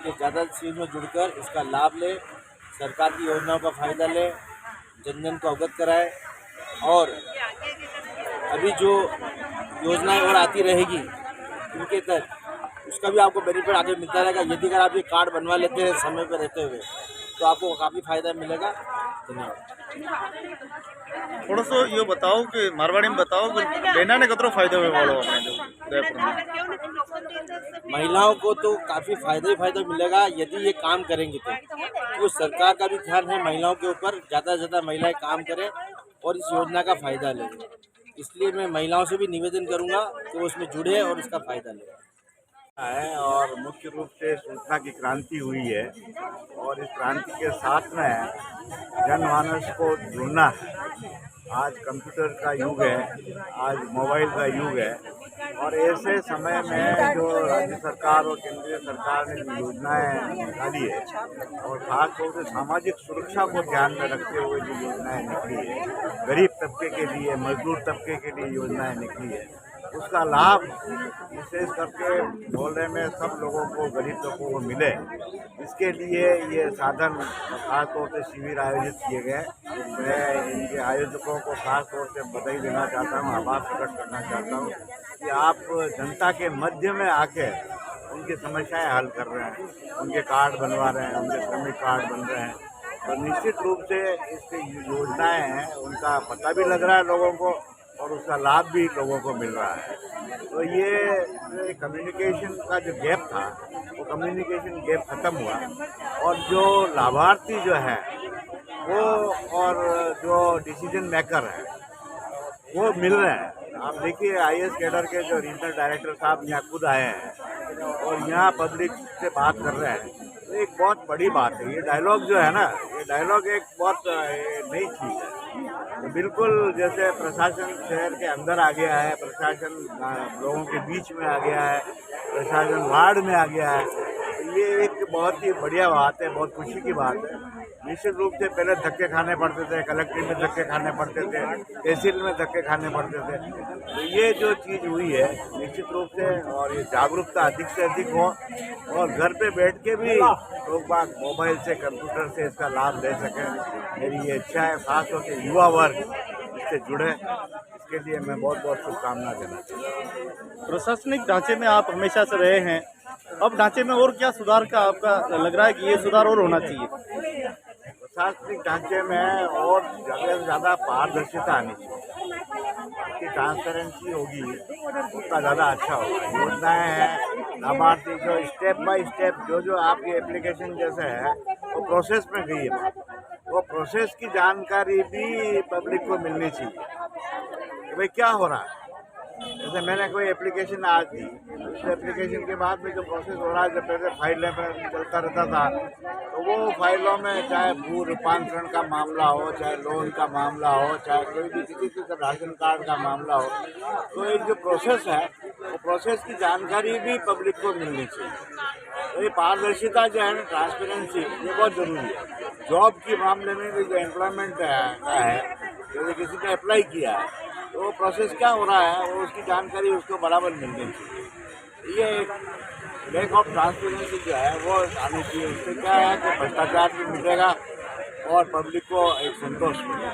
कि ज़्यादा से में जुड़कर इसका लाभ ले, सरकार की योजनाओं का फ़ायदा ले, जन जन को अवगत कराए, और अभी जो योजनाएं और आती रहेगी उनके तहत उसका भी आपको बेनिफिट आगे मिलता रहेगा। यदि अगर आप ये कार्ड बनवा लेते हैं समय पर रहते हुए तो आपको काफ़ी फ़ायदा मिलेगा। धन्यवाद। थोड़ा सा ये बताओ कि मारवाड़ी में बताओ कि लेना ने कतरो फायदे हुए वालों अपने जो उदयपुर में। महिलाओं को तो काफ़ी फ़ायदा ही फ़ायदा मिलेगा यदि ये काम करेंगी तो सरकार का भी ध्यान है महिलाओं के ऊपर, ज़्यादा से ज़्यादा महिलाएं काम करें और इस योजना का फ़ायदा लें। इसलिए मैं महिलाओं से भी निवेदन करूंगा कि वो इसमें जुड़े और इसका फ़ायदा लें। है और मुख्य रूप से सूचना की क्रांति हुई है, और इस क्रांति के साथ में जनमानस को जुड़ना है। आज कंप्यूटर का युग है, आज मोबाइल का युग है, और ऐसे समय में जो राज्य सरकार और केंद्रीय सरकार ने जो योजनाएं निकाली है, और खासतौर से सामाजिक सुरक्षा को ध्यान में रखते हुए जो योजनाएं निकली है, गरीब तबके के लिए, मजदूर तबके के लिए योजनाएं निकली है, उसका लाभ विशेष करके मोहल्ले में सब लोगों को, गरीब तबकों को मिले, इसके लिए ये साधन खास तौर से शिविर आयोजित किए गए। मैं इनके आयोजकों को खास तौर से बधाई देना चाहता हूँ, आभार प्रकट करना चाहता हूँ कि आप जनता के मध्य में आके उनकी समस्याएं हल कर रहे हैं, उनके कार्ड बनवा रहे हैं, उनके श्रमिक कार्ड बन रहे हैं, और निश्चित रूप से इसकी योजनाएं हैं उनका पता भी लग रहा है लोगों को, और उसका लाभ भी लोगों को मिल रहा है। तो ये कम्युनिकेशन का जो गैप था वो कम्युनिकेशन गैप खत्म हुआ, और जो लाभार्थी जो है वो और जो डिसीजन मेकर है वो मिल रहे हैं। आप देखिए आईएएस कैडर के जो रीजनल डायरेक्टर साहब यहाँ खुद आए हैं और यहाँ पब्लिक से बात कर रहे हैं, तो एक बहुत बड़ी बात है। ये डायलॉग जो है ना, ये डायलॉग एक बहुत नई चीज़ है। तो बिल्कुल जैसे प्रशासन शहर के अंदर आ गया है, प्रशासन लोगों के बीच में आ गया है, प्रशासन वार्ड में आ गया है, तो ये एक बहुत ही बढ़िया बात है, बहुत खुशी की बात है। निश्चित रूप से पहले धक्के खाने पड़ते थे, कलेक्ट्रेट में धक्के खाने पड़ते थे, तहसील में धक्के खाने पड़ते थे, तो ये जो चीज़ हुई है निश्चित रूप से, और ये जागरूकता अधिक से अधिक हो, और घर पे बैठ के भी लोग बाग मोबाइल से, कंप्यूटर से इसका लाभ ले सकें, मेरी ये इच्छा है। खासतौर से युवा वर्ग इससे जुड़े, इसके लिए मैं बहुत बहुत शुभकामना देना चाहता हूँ। प्रशासनिक ढांचे में आप हमेशा से रहे हैं, अब ढांचे में और क्या सुधार का आपका लग रहा है कि ये सुधार और होना चाहिए? प्रशासनिक ढांचे में और ज़्यादा से ज़्यादा पारदर्शिता आनी चाहिए, उसकी ट्रांसपेरेंसी होगी उसका ज़्यादा अच्छा होगा। योजनाएं हैं, लाभार्थी जो स्टेप बाय स्टेप जो आपकी एप्लीकेशन जैसे है वो प्रोसेस में गई है, वो प्रोसेस की जानकारी भी पब्लिक को मिलनी चाहिए कि भाई क्या हो रहा है। जैसे मैंने कोई एप्लीकेशन आज दी, उस एप्लीकेशन के बाद में जो प्रोसेस हो रहा है, जब पहले फाइलें पर चलता रहता था, तो वो फाइलों में चाहे भू रूपांतरण का मामला हो, चाहे लोन का मामला हो, चाहे कोई भी किसी का राशन कार्ड का मामला हो, तो एक जो प्रोसेस है वो प्रोसेस की जानकारी भी पब्लिक को मिलनी चाहिए। तो ये पारदर्शिता जो है ना, ट्रांसपेरेंसी, ये बहुत ज़रूरी है। जॉब के मामले में भी जो एम्प्लॉयमेंट है, जैसे किसी ने अप्लाई किया है तो वो प्रोसेस क्या हो रहा है वो उसकी जानकारी उसको बराबर मिलनी चाहिए। ये एक लैक ऑफ ट्रांसपेरेंसी जो है वो आनी चाहिए। उससे क्या है कि भ्रष्टाचार भी मिटेगा और पब्लिक को एक संतोष मिलेगा।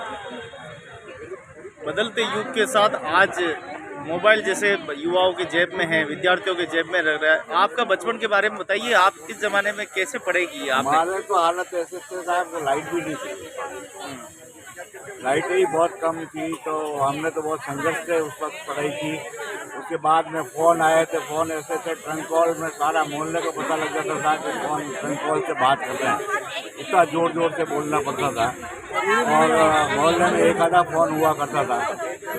बदलते युग के साथ आज मोबाइल जैसे युवाओं के जेब में है, विद्यार्थियों के जेब में रह रहा है। आपका बचपन के बारे में बताइए, आप किस जमाने में कैसे पढ़ेगी आपने? हमारे तो हालत ऐसे थे साहब कि लाइट भी नहीं थी, लाइट ही बहुत कम थी, तो हमने तो बहुत संघर्ष से उस वक्त पढ़ाई की। उसके बाद में फ़ोन आए थे, फ़ोन ऐसे थे ट्रंक कॉल में सारा मोहल्ले को पता लग जाता था कि फ़ोन ट्रंक कॉल से बात कर रहे हैं। इतना ज़ोर ज़ोर से बोलना पड़ता था और मोहल्ले में एक आधा फ़ोन हुआ करता था।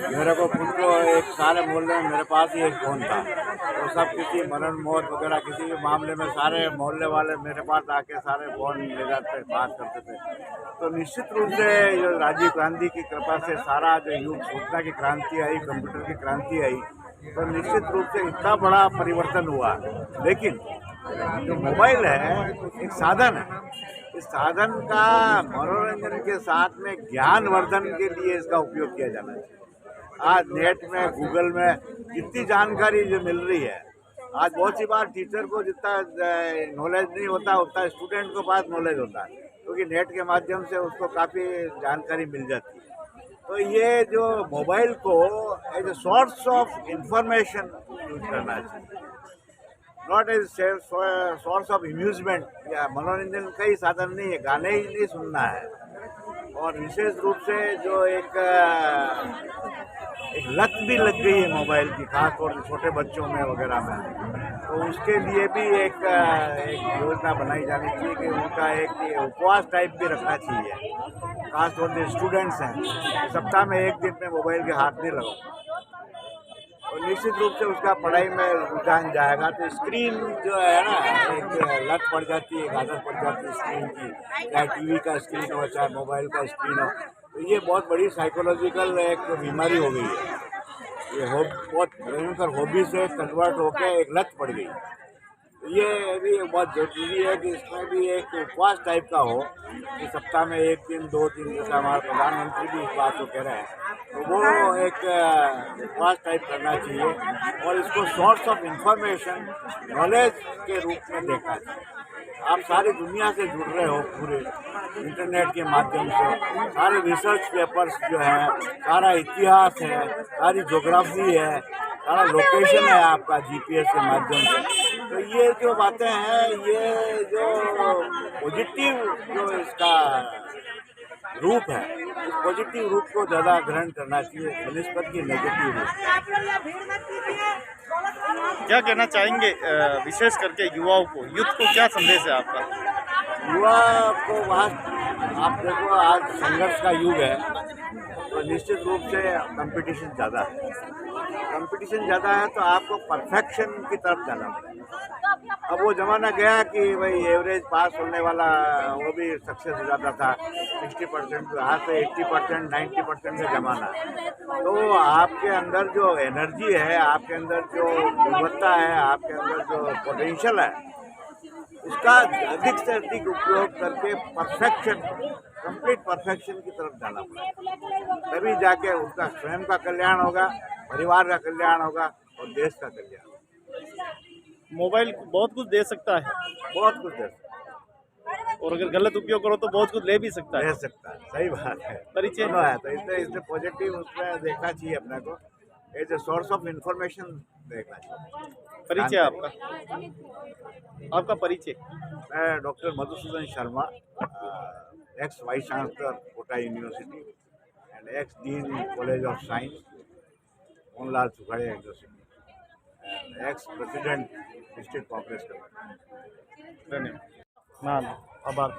मेरे को खुद को एक सारे मोहल्ले में मेरे पास ही एक फ़ोन था, तो सब किसी मरण मौत वगैरह किसी भी मामले में सारे मोहल्ले वाले मेरे पास आके सारे फ़ोन ले जाते बात करते थे। तो निश्चित रूप से जो राजीव गांधी की कृपा से सारा जो युग सूचना की क्रांति आई, कंप्यूटर की क्रांति आई, तो निश्चित रूप से इतना बड़ा परिवर्तन हुआ। लेकिन जो मोबाइल है एक साधन है, इस साधन का मनोरंजन के साथ में ज्ञानवर्धन के लिए इसका उपयोग किया जाना चाहिए। आज नेट में गूगल में जितनी जानकारी जो मिल रही है, आज बहुत सी बार टीचर को जितना नॉलेज नहीं होता उतना स्टूडेंट को पास नॉलेज होता है, क्योंकि नेट के माध्यम से उसको काफ़ी जानकारी मिल जाती है। तो ये जो मोबाइल को as a source of information use करना चाहिए, not as source of amusement या मनोरंजन का ही साधन नहीं है, गाने ही नहीं सुनना है। और विशेष रूप से जो एक लत भी लग गई है मोबाइल की, खासतौर से छोटे बच्चों में वगैरह में, तो उसके लिए भी एक योजना बनाई जानी चाहिए कि उनका एक उपवास टाइप भी रखना चाहिए। खासतौर से स्टूडेंट्स हैं, सप्ताह में एक दिन में मोबाइल के हाथ नहीं लगाओ, और निश्चित रूप से उसका पढ़ाई में रुझान जाएगा। तो स्क्रीन जो है ना, एक लत पड़ जाती है, एक आदत पड़ जाती है स्क्रीन की, चाहे टीवी का स्क्रीन हो चाहे मोबाइल का स्क्रीन हो, तो ये बहुत बड़ी साइकोलॉजिकल एक बीमारी हो गई है। ये बहुत भयंकर हॉबी से कन्वर्ट होकर एक लत पड़ गई। तो ये भी बहुत जरूरी है कि इसमें भी एक उपवास टाइप का हो, कि सप्ताह में एक दिन 2 दिन, जैसा हमारे प्रधानमंत्री भी इस बात को कह रहे हैं, तो वो एक उपवास टाइप करना चाहिए और इसको सोर्स ऑफ इंफॉर्मेशन नॉलेज के रूप में देखना चाहिए। आप सारी दुनिया से जुड़ रहे हो पूरे इंटरनेट के माध्यम से, सारे रिसर्च पेपर्स जो है, सारा इतिहास है, सारी ज्योग्राफी है, सारा लोकेशन है आपका जीपीएस के माध्यम से। तो ये जो बातें हैं, ये जो पॉजिटिव जो इसका रूप है, इस पॉजिटिव रूप को ज़्यादा ग्रहण करना चाहिए बनिस्पत की नेगेटिव रूप। क्या कहना चाहेंगे विशेष करके युवाओं को, यूथ को क्या संदेश है आपका? युवा को वहाँ आप देखो, आज संघर्ष का युग है, तो निश्चित रूप से कंपटीशन ज़्यादा है। कंपटीशन ज़्यादा है तो आपको परफेक्शन की तरफ जाना पड़ेगा। अब वो ज़माना गया कि भाई एवरेज पास होने वाला वो भी सक्सेस हो जाता था, 60%, आज से 80%, 90% का ज़माना। तो आपके अंदर जो एनर्जी है, आपके अंदर जो गुणवत्ता है, आपके अंदर जो पोटेंशियल है, उसका अधिक से अधिक उपयोग करके परफेक्शन, कंप्लीट परफेक्शन की तरफ जाना पड़ेगा। तभी जाके उसका स्वयं का कल्याण होगा, परिवार का कल्याण होगा और देश का कल्याण होगा। मोबाइल बहुत कुछ दे सकता है, बहुत कुछ दे सकता है, और अगर गलत उपयोग करो तो बहुत कुछ ले भी सकता है। दे सकता है, सही बात है। परिचय दोनों है, तो इससे पॉजिटिव उसमें देखना चाहिए अपने को, as a source of information देखना चाहिए। परिचय आपका, आपका परिचय? मैं doctor Madhusudan Sharma, ex vice chancellor Kota university and ex dean college of science Mohanlal Sukhadia university, ex president district Congress committee. धन्यवाद। नाम आभार।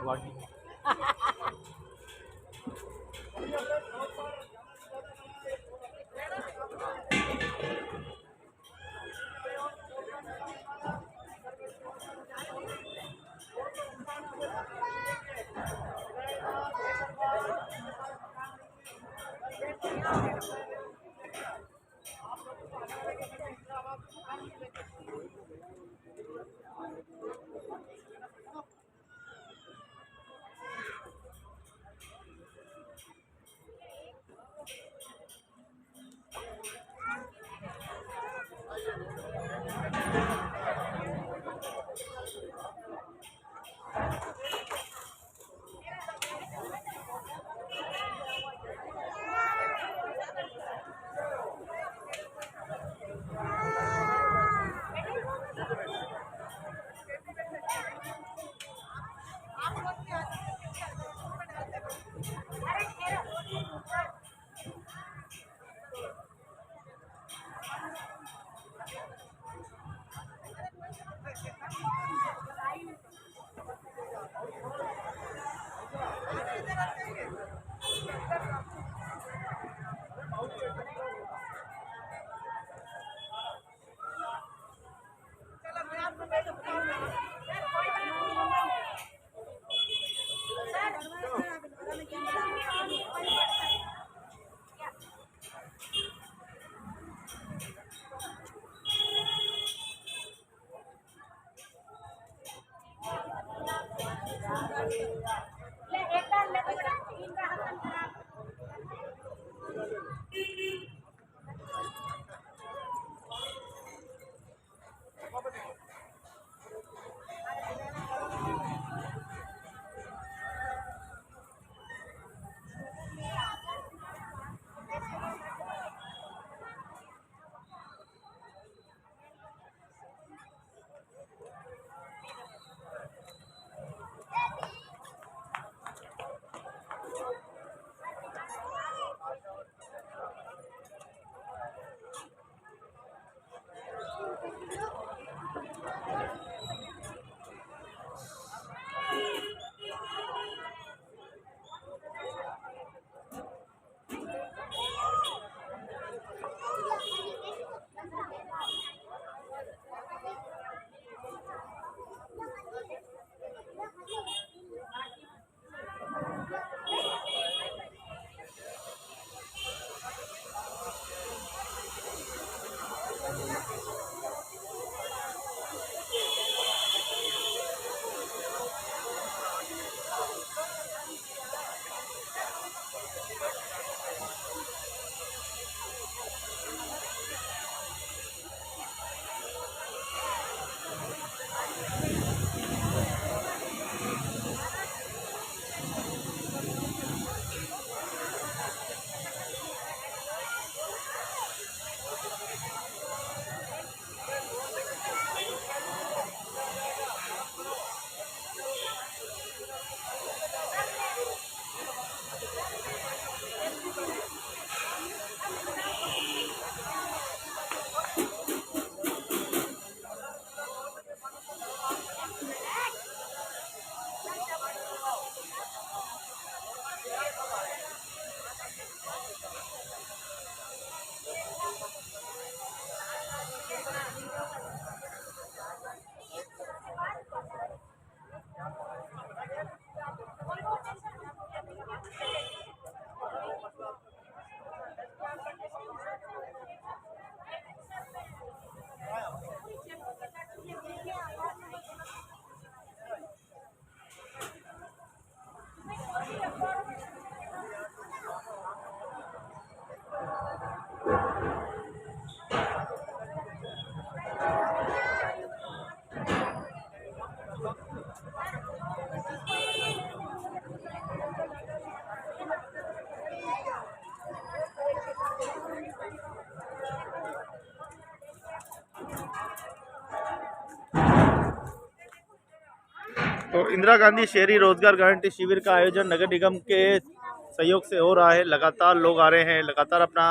तो इंदिरा गांधी शहरी रोजगार गारंटी शिविर का आयोजन नगर निगम के सहयोग से हो रहा है। लगातार लोग आ रहे हैं, लगातार अपना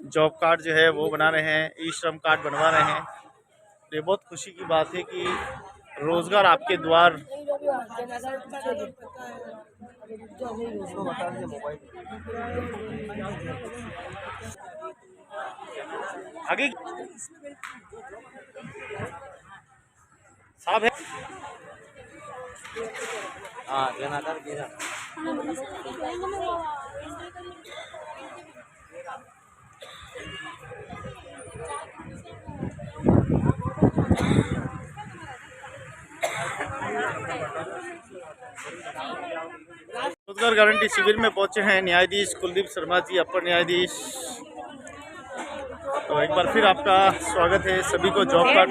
जॉब कार्ड जो है वो बना रहे हैं, ई श्रम कार्ड बनवा रहे हैं। ये बहुत खुशी की बात है कि रोजगार आपके द्वार। आगे साहब है। हाँ जनाधार गिरा। रोजगार गारंटी शिविर में पहुंचे हैं न्यायाधीश कुलदीप शर्मा जी, अपर न्यायाधीश। तो एक बार फिर आपका स्वागत है। सभी को जॉब कार्ड।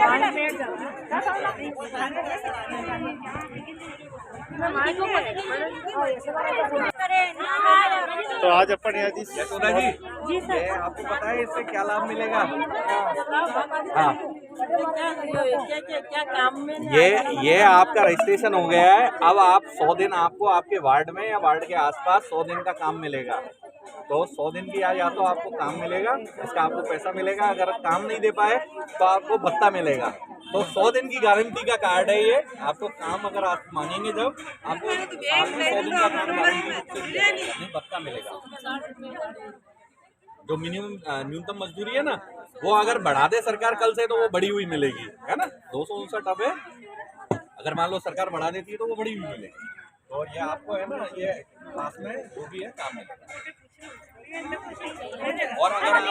तो आज अपर न्यायाधीश जी सर, आपको पता है इससे क्या लाभ मिलेगा? हाँ, क्या काम में ये आपका रजिस्ट्रेशन हो गया है। अब आप 100 दिन आपको आपके वार्ड में या वार्ड के आसपास 100 दिन का काम मिलेगा। तो 100 दिन की या तो आपको काम मिलेगा, इसका आपको पैसा मिलेगा। अगर काम नहीं दे पाए तो आपको भत्ता मिलेगा। तो 100 दिन की गारंटी का कार्ड है ये। आपको काम अगर आप मांगेंगे जब आपको साल में 100 दिन का काम गारंटी भत्ता मिलेगा। जो मिनिमम न्यूनतम मजदूरी है ना, वो अगर बढ़ा दे सरकार कल से तो वो बढ़ी हुई मिलेगी, है ना। 259 अब है, अगर मान लो सरकार बढ़ा देती है तो वो बढ़ी हुई मिलेगी। तो ये आपको है ना, ये पास में जो भी है काम मिलेगा। और अगर आप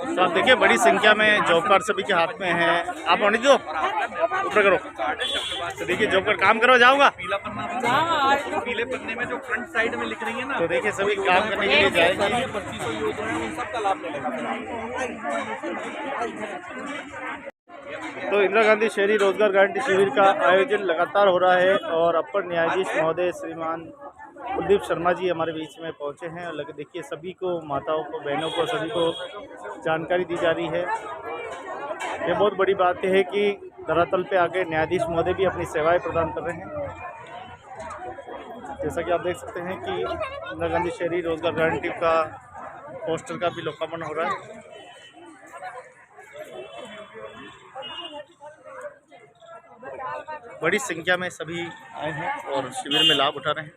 तो आप देखिए बड़ी संख्या में जॉब कार्ड सभी के हाथ में है। आप होने दो, ऊपर करो। तो देखिए जॉब कार्ड काम करो, जाऊंगा। पीला पन्ना, पीले पन्ने में जो फ्रंट साइड में लिख रही है ना, तो देखिए सभी काम करने के लिए जाएंगे। 2500 योजना है, उन सबका लाभ मिलेगा। तो इंदिरा गांधी शहरी रोजगार गारंटी शिविर का आयोजन लगातार हो रहा है और अपर न्यायाधीश महोदय श्रीमान कुलदीप शर्मा जी हमारे बीच में पहुंचे हैं। और देखिए सभी को, माताओं को, बहनों को, सभी को जानकारी दी जा रही है। ये बहुत बड़ी बात है कि धरातल पे आके न्यायाधीश महोदय भी अपनी सेवाएं प्रदान कर रहे हैं। जैसा कि आप देख सकते हैं कि इंदिरा गांधी शहरी रोजगार गारंटी का पोस्टर का भी लोकार्पण हो रहा है। बड़ी संख्या में सभी आए हैं और शिविर में लाभ उठा रहे हैं।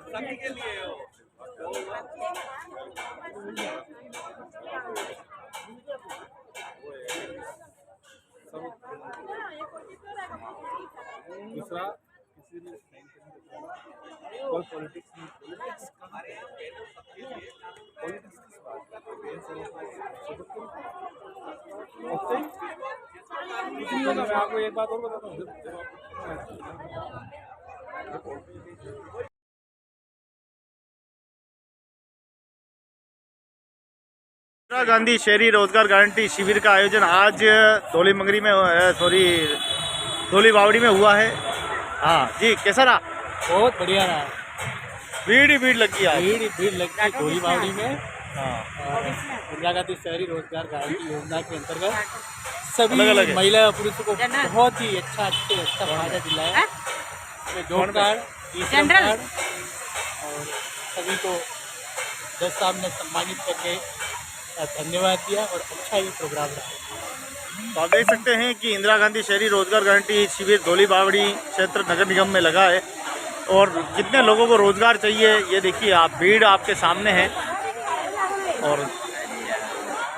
सभी के लिए हो। दूसरा किसी ने कोई पॉलिटिक्स नहीं, पॉलिटिक्स हमारे यहाँ पहले सबके लिए पॉलिटिक्स किस बात का कुछ नहीं होगा। मैं आपको एक बात और बताता हूँ। इंदिरा गांधी शहरी रोजगार गारंटी शिविर का आयोजन आज धौलीमंगरी में, धौली बावड़ी में हुआ है। हाँ जी, कैसा रहा? बहुत बढ़िया रहा। भीड़ ही भीड़ लगी आज। भीड़ लगती है धौली बावड़ी में। इंदिरा गांधी शहरी रोजगार गारंटी योजना के अंतर्गत सभी अलग-अलग है। महिला पुरुषों को बहुत ही अच्छा फायदा दिलाया। जॉब कार्ड, ई श्रम कार्ड, और सभी को जज साहब ने सम्मानित करके धन्यवाद दिया और अच्छा ही प्रोग्राम रहा। तो आप देख सकते हैं कि इंदिरा गांधी शहरी रोजगार गारंटी शिविर धौली बावड़ी क्षेत्र नगर निगम में लगा है और कितने लोगों को रोजगार चाहिए ये देखिए आप, भीड़ आपके सामने है और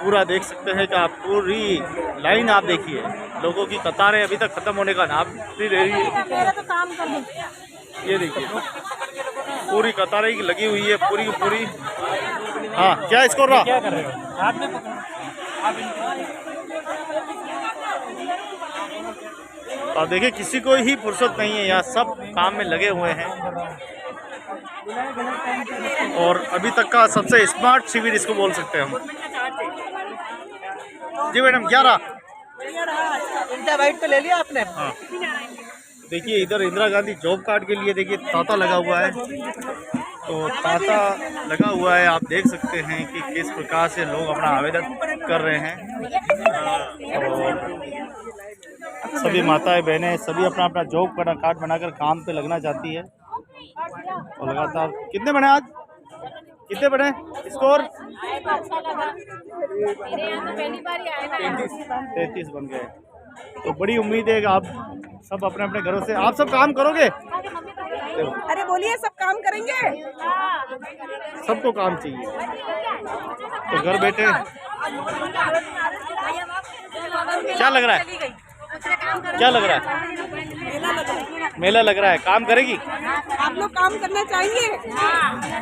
पूरा देख सकते हैं कि आप पूरी लाइन आप देखिए, लोगों की कतारें अभी तक खत्म होने का नाम नहीं ले रही है। ये देखिए पूरी कतारें की लगी हुई है पूरी की पूरी। हाँ क्या स्कोर रहा? क्या कर रहे हो आप? देखिए किसी को ही फुर्सत नहीं है, यहाँ सब काम में लगे हुए हैं और अभी तक का सबसे स्मार्ट शिविर इसको बोल सकते हैं हम। जी मैडम क्या रहा? इंडिया वाइट पे ले लिया आपने? हाँ देखिए इधर इंदिरा गांधी जॉब कार्ड के लिए देखिए तांता लगा हुआ है, तो तांता लगा हुआ है, आप देख सकते हैं कि किस प्रकार से लोग अपना आवेदन कर रहे हैं और सभी माताएं बहनें सभी अपना अपना जॉब कार्ड बनाकर काम पे लगना चाहती है और लगातार। कितने बने आज, कितने बने स्कोर? अच्छा लगा, मेरे यहाँ तो पहली बार ही आए ना। 33 बन गए। तो बड़ी उम्मीद है कि आप सब अपने अपने घरों से आप सब काम करोगे। अरे बोलिए, सब काम करेंगे, सबको काम चाहिए तो घर बैठे क्या लग रहा है, क्या लग रहा है? मेला लग रहा है, काम करेगी? आप लोग काम करना चाहिए।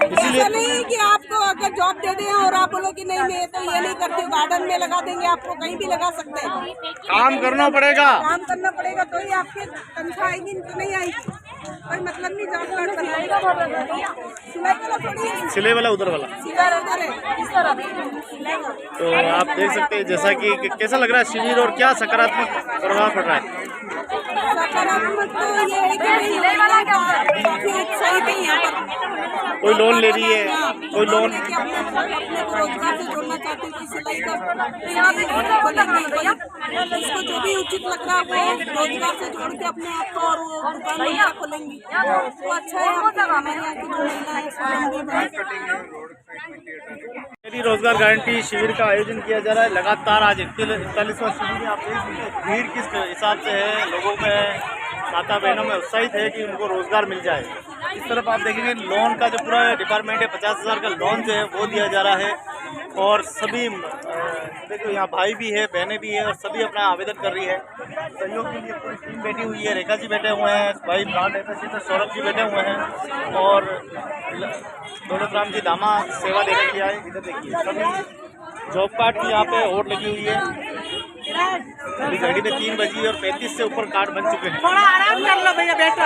इसीलिए ऐसा नहीं है कि आपको अगर जॉब दे दें और आप बोलो कि नहीं मैं तो ये नहीं करती हूँ, गार्डन में लगा देंगे, आपको कहीं भी लगा सकते हैं। काम करना पड़ेगा, काम करना पड़ेगा तो ही आपकी तनख्वाह आएगी, तो नहीं आएगी। कोई मतलब नहीं जॉब कार्ड बनाएगा। सिलाई वाला थोड़ी है, सिले वाला उधर वाला। सिलाई उधर है, इस तरह। तो आप देख सकते हैं जैसा कि कैसा लग रहा है शिविर और क्या सकारात्मक प्रभाव पड़ रहा है। सकारात्मक तो ये है कि काफी सही नहीं है। कोई लोन ले रही है, कोई लोन अपने को रोजगार से जोड़ना चाहते हैं, किसी सिलाई का इसको जो भी उचित लग रहा है वो रोजगार से जोड़ के अपने आप को और वो दुकान खोलेंगी तो अच्छा है। हमारे यहाँ की जो महिला शहरी रोजगार गारंटी शिविर का आयोजन किया जा रहा है लगातार। आज 41वां शिविर है। आप देख सकते हैं भीड़ किस हिसाब से है, लोगों में माता बहनों में उत्साहित है कि उनको रोजगार मिल जाए। इस तरफ आप देखेंगे लोन का जो पूरा डिपार्टमेंट है 50,000 का लोन जो है वो दिया जा रहा है और सभी देखो यहाँ भाई भी है बहनें भी है और सभी अपना आवेदन कर रही है। सहयोग के लिए पूरी टीम बैठी हुई है, रेखा जी बैठे हुए हैं, भाई ब्रांड एम्बेसडर सौरभ जी बैठे हुए हैं और दौलत राम जी दामा सेवा देने के लिए आए। इधर देखिए सभी जॉब कार्ड की यहाँ पे होड़ लगी हुई है। अभी घड़ी में 3 बजी और 35 से ऊपर कार्ड बन चुके हैं। थोड़ा आराम कर लो भैया, बैठो।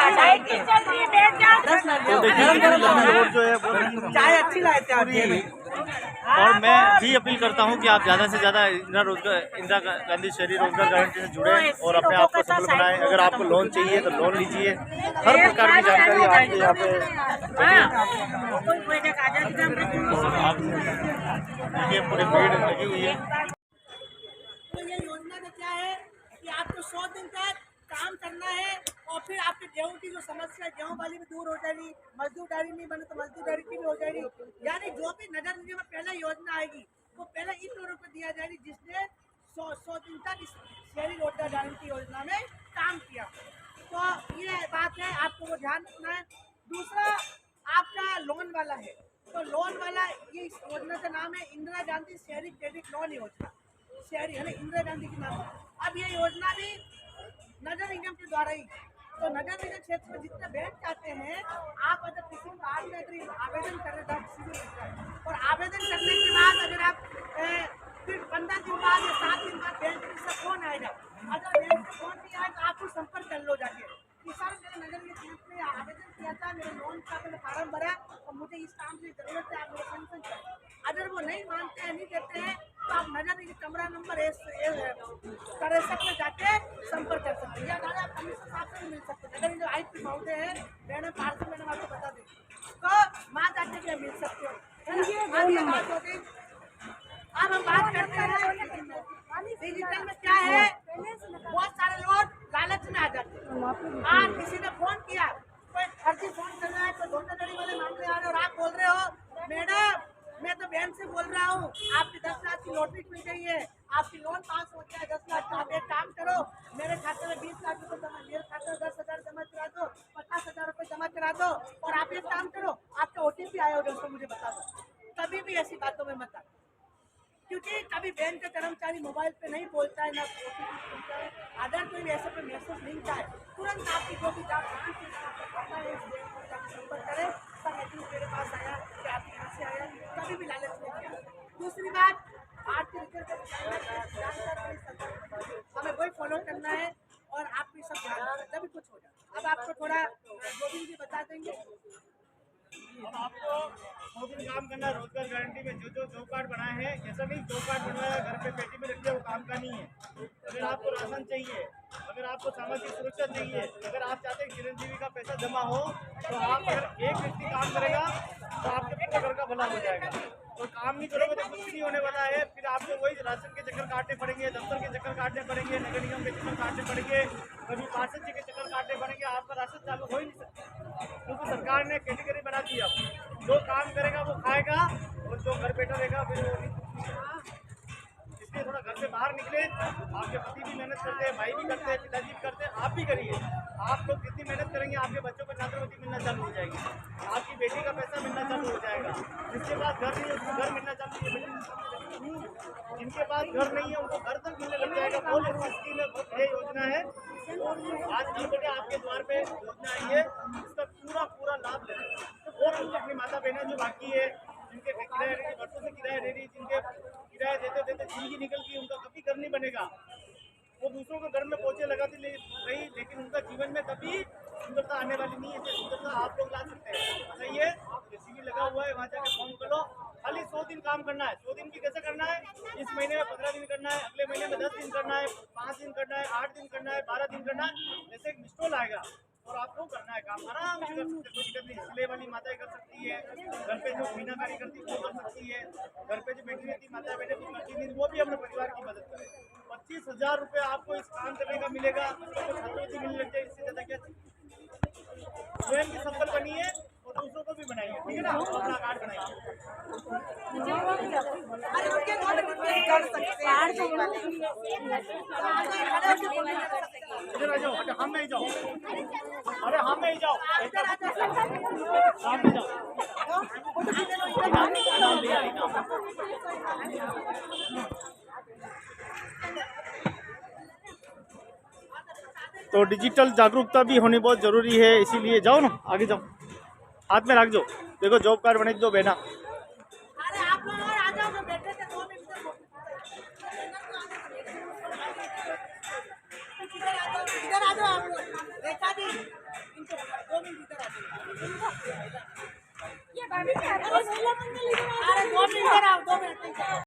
तो देखिए लंबी रोड जो है वो चाय अच्छी लाते हैं। और मैं भी अपील करता हूं कि आप ज़्यादा से ज़्यादा इंदिरा गांधी शहरी रोजगार गारंटी से जुड़े और अपने आप को सफल बनाएं। अगर आपको लोन चाहिए तो लोन लीजिए, हर प्रकार की जानकारी आपके यहाँ पे आप देखिए पूरी भीड़ लगी हुई है। तो ये योजना में क्या है कि आपको 100 दिन तक काम करना है और फिर आपके गेहूं की जो समस्या है गेहूं वाली भी दूर हो जाएगी, मजदूर डायरी नहीं बने तो मजदूर डायरी की भी हो जाएगी। यानी जो भी नगर निगम में पहले योजना आएगी वो पहले इस स्वरूप में दिया जाएगी जिसने 100 दिन तक इस शहरी रोजगार गारंटी योजना में काम किया। तो ये बात है, आपको वो ध्यान रखना है। दूसरा आपका लोन वाला है, तो लोन वाला ये इस योजना का नाम है इंदिरा गांधी शहरी क्रेडिट लोन योजना। शहरी है ना, इंदिरा गांधी के नाम। अब ये योजना भी नगर निगम के द्वारा ही, तो नगर निगम क्षेत्र में जितने बैंक आते हैं आप अगर किसी कार्ड में अगर आवेदन करें और आवेदन करने के बाद अगर आप फिर 15 दिन बाद या 7 दिन बाद बैंक से फोन आएगा, अगर बैंक से फोन नहीं आए तो आपको संपर्क कर लो जाके कि सर मैंने नगर निगम क्षेत्र में आवेदन किया था, मेरे लोन का मैंने फार्म भरा और मुझे इस काम की जरूरत है, आप मेरे सैंक्शन करें। अगर वो नहीं मानते हैं, नहीं देते हैं तो आप नगर निगम कमरा नंबर 63 में जाके संपर्क कर सकते हैं या दादा आप कमिश्नर साहब से मिल सकते हैं। नगर निगम आयुक्त महोदय है मैडम पार्षद मैडम आपको बता दें तो वहाँ जाके भी मिल सकते हो। अब हम बात करते हैं डिजिटल में क्या है। बहुत सारे लोग लालच में आ जाते हैं। आज किसी ने फोन किया, कोई फर्जी फोन कर रहा है, कोई धोखाधड़ी वाले मामले आ रहे हैं और आप बोल रहे हो मैडम मैं तो बैंक से बोल रहा हूँ, आपकी 10 लाख की लॉटरी खुल गई है, आपकी लोन पास हो गया है 10 लाख का, आप एक काम करो, आपका OTP आया होगा उसको मुझे बता दो। कभी भी ऐसी बातों में मत आना, क्योंकि कभी बैंक का कर्मचारी मोबाइल पे नहीं बोलता है, ना OTP बोलता है। अगर कोई ऐसे पे मैसेज मिलता है, तुरंत आपकी जो भी जांच संपर्क करें, सर एटलीस्ट मेरे पास आया कि आप यहाँ से आया, कभी भी लालच नहीं किया। दूसरी बात, आज के हमें वही फॉलो करना है और आप भी सब ध्यान रखें, तभी कुछ हो जाए। अब आपको थोड़ा गोविंद जी बता देंगे। अब आपको 2 दिन काम करना है रोजगार गारंटी में। जो जॉब कार्ड बनाए हैं, ऐसा नहीं जॉब कार्ड बनवाया घर पे पेटी में रख दिया, वो काम का नहीं है। अगर आपको राशन चाहिए, अगर आपको सामाजिक सुरक्षा चाहिए, अगर आप चाहते हैं चिरंजीवी का पैसा जमा हो, तो आप अगर एक व्यक्ति काम करेगा तो आपके पूरे घर का भला हो जाएगा। और काम नहीं करोगे तो कुछ भी नहीं होने वाला है। फिर आपको वही राशन के चक्कर काटने पड़ेंगे, दफ्तर के चक्कर काटने पड़ेंगे, नगर निगम के चक्कर काटने पड़ेंगे, कभी पार्षद जी के चक्कर काटने पड़ेंगे। आपका राशन चालू हो ही नहीं सकता, क्योंकि सरकार ने कैटेगरी बना दी। अब जो काम करेगा वो खाएगा और जो घर बैठा रहेगा फिर वो नहीं। इसलिए थोड़ा घर से बाहर निकले। आपके पति भी मेहनत करते हैं, भाई भी करते हैं, पिताजी भी करते हैं, आप भी करिए। आप लोग जितनी मेहनत करेंगे, आपके बच्चों को छात्रवृत्ति मिलना चालू हो जाएगी, आपकी बेटी का पैसा मिलना चालू हो जाएगा। जिसके पास घर नहीं है उसको घर मिलना चालू हो जाएगा। जिनके पास घर नहीं है उनको घर तक मिलने लग जाएगा। बहुत अच्छी स्कीम है, बहुत बढ़िया योजना है। आज कल बेटे आपके द्वार पे योजना आई है, इसका पूरा लाभ लेना। और उनको अपनी माता बहनें जो बाकी है, जिनके किराया दे रही, बरसों से किराया दे रही, जिनके किराया देते देते जिंदगी निकल गई, उनका कभी घर नहीं बनेगा। वो दूसरों के घर में पोछे लगाती रही, लेकिन उनका जीवन में कभी सुंदरता आने वाली नहीं है। सुंदरता आप लोग ला सकते हैं। सही है, सीवी लगा हुआ है, वहाँ जाकर फॉर्म कर लो। खाली 100 दिन काम करना है। 100 दिन की कैसे करना है? इस महीने में 15 दिन करना है, अगले महीने में 10 दिन करना है, 5 दिन करना है, 8 दिन करना है, 12 दिन करना है। जैसे एक मिस्टोल आएगा और आपको करना है काम, आराम से कर सकते, कोई दिक्कत नहीं। सिले वाली माताएं कर सकती है, घर पे जो मीनाकारी करती है वो कर सकती है, घर पे जो बैठी रहती माता बहने कुछ करती नहीं, वो भी अपने परिवार की मदद करे। 25,000 रुपये आपको इस काम करने का मिलेगा। छात्रवृत्ति मिलने लग जाए, इससे ज़्यादा क्या चाहिए? स्वयं की सफल बनिए और दूसरों को भी बनाइए, ठीक है ना? अपना कार्ड बनाइए। अरे उनके घर में कर सकते हैं। इधर आ जाओ, हम में ही जाओ। अरे हम में ही जाओ, सामने जाओ। तो डिजिटल जागरूकता भी होनी बहुत जरूरी है, इसीलिए जाओ ना, आगे जाओ, हाथ में रख दो। देखो जॉब कार्ड बने दो बहना। अरे आप लोग और आ जाओ, जो बैठे थे 2 मिनट इधर आ जाओ आप लोग। रेखा जी, इनको 2 मिनट इधर आ जाओ। अरे 2 मिनट इधर आओ, 2 मिनट।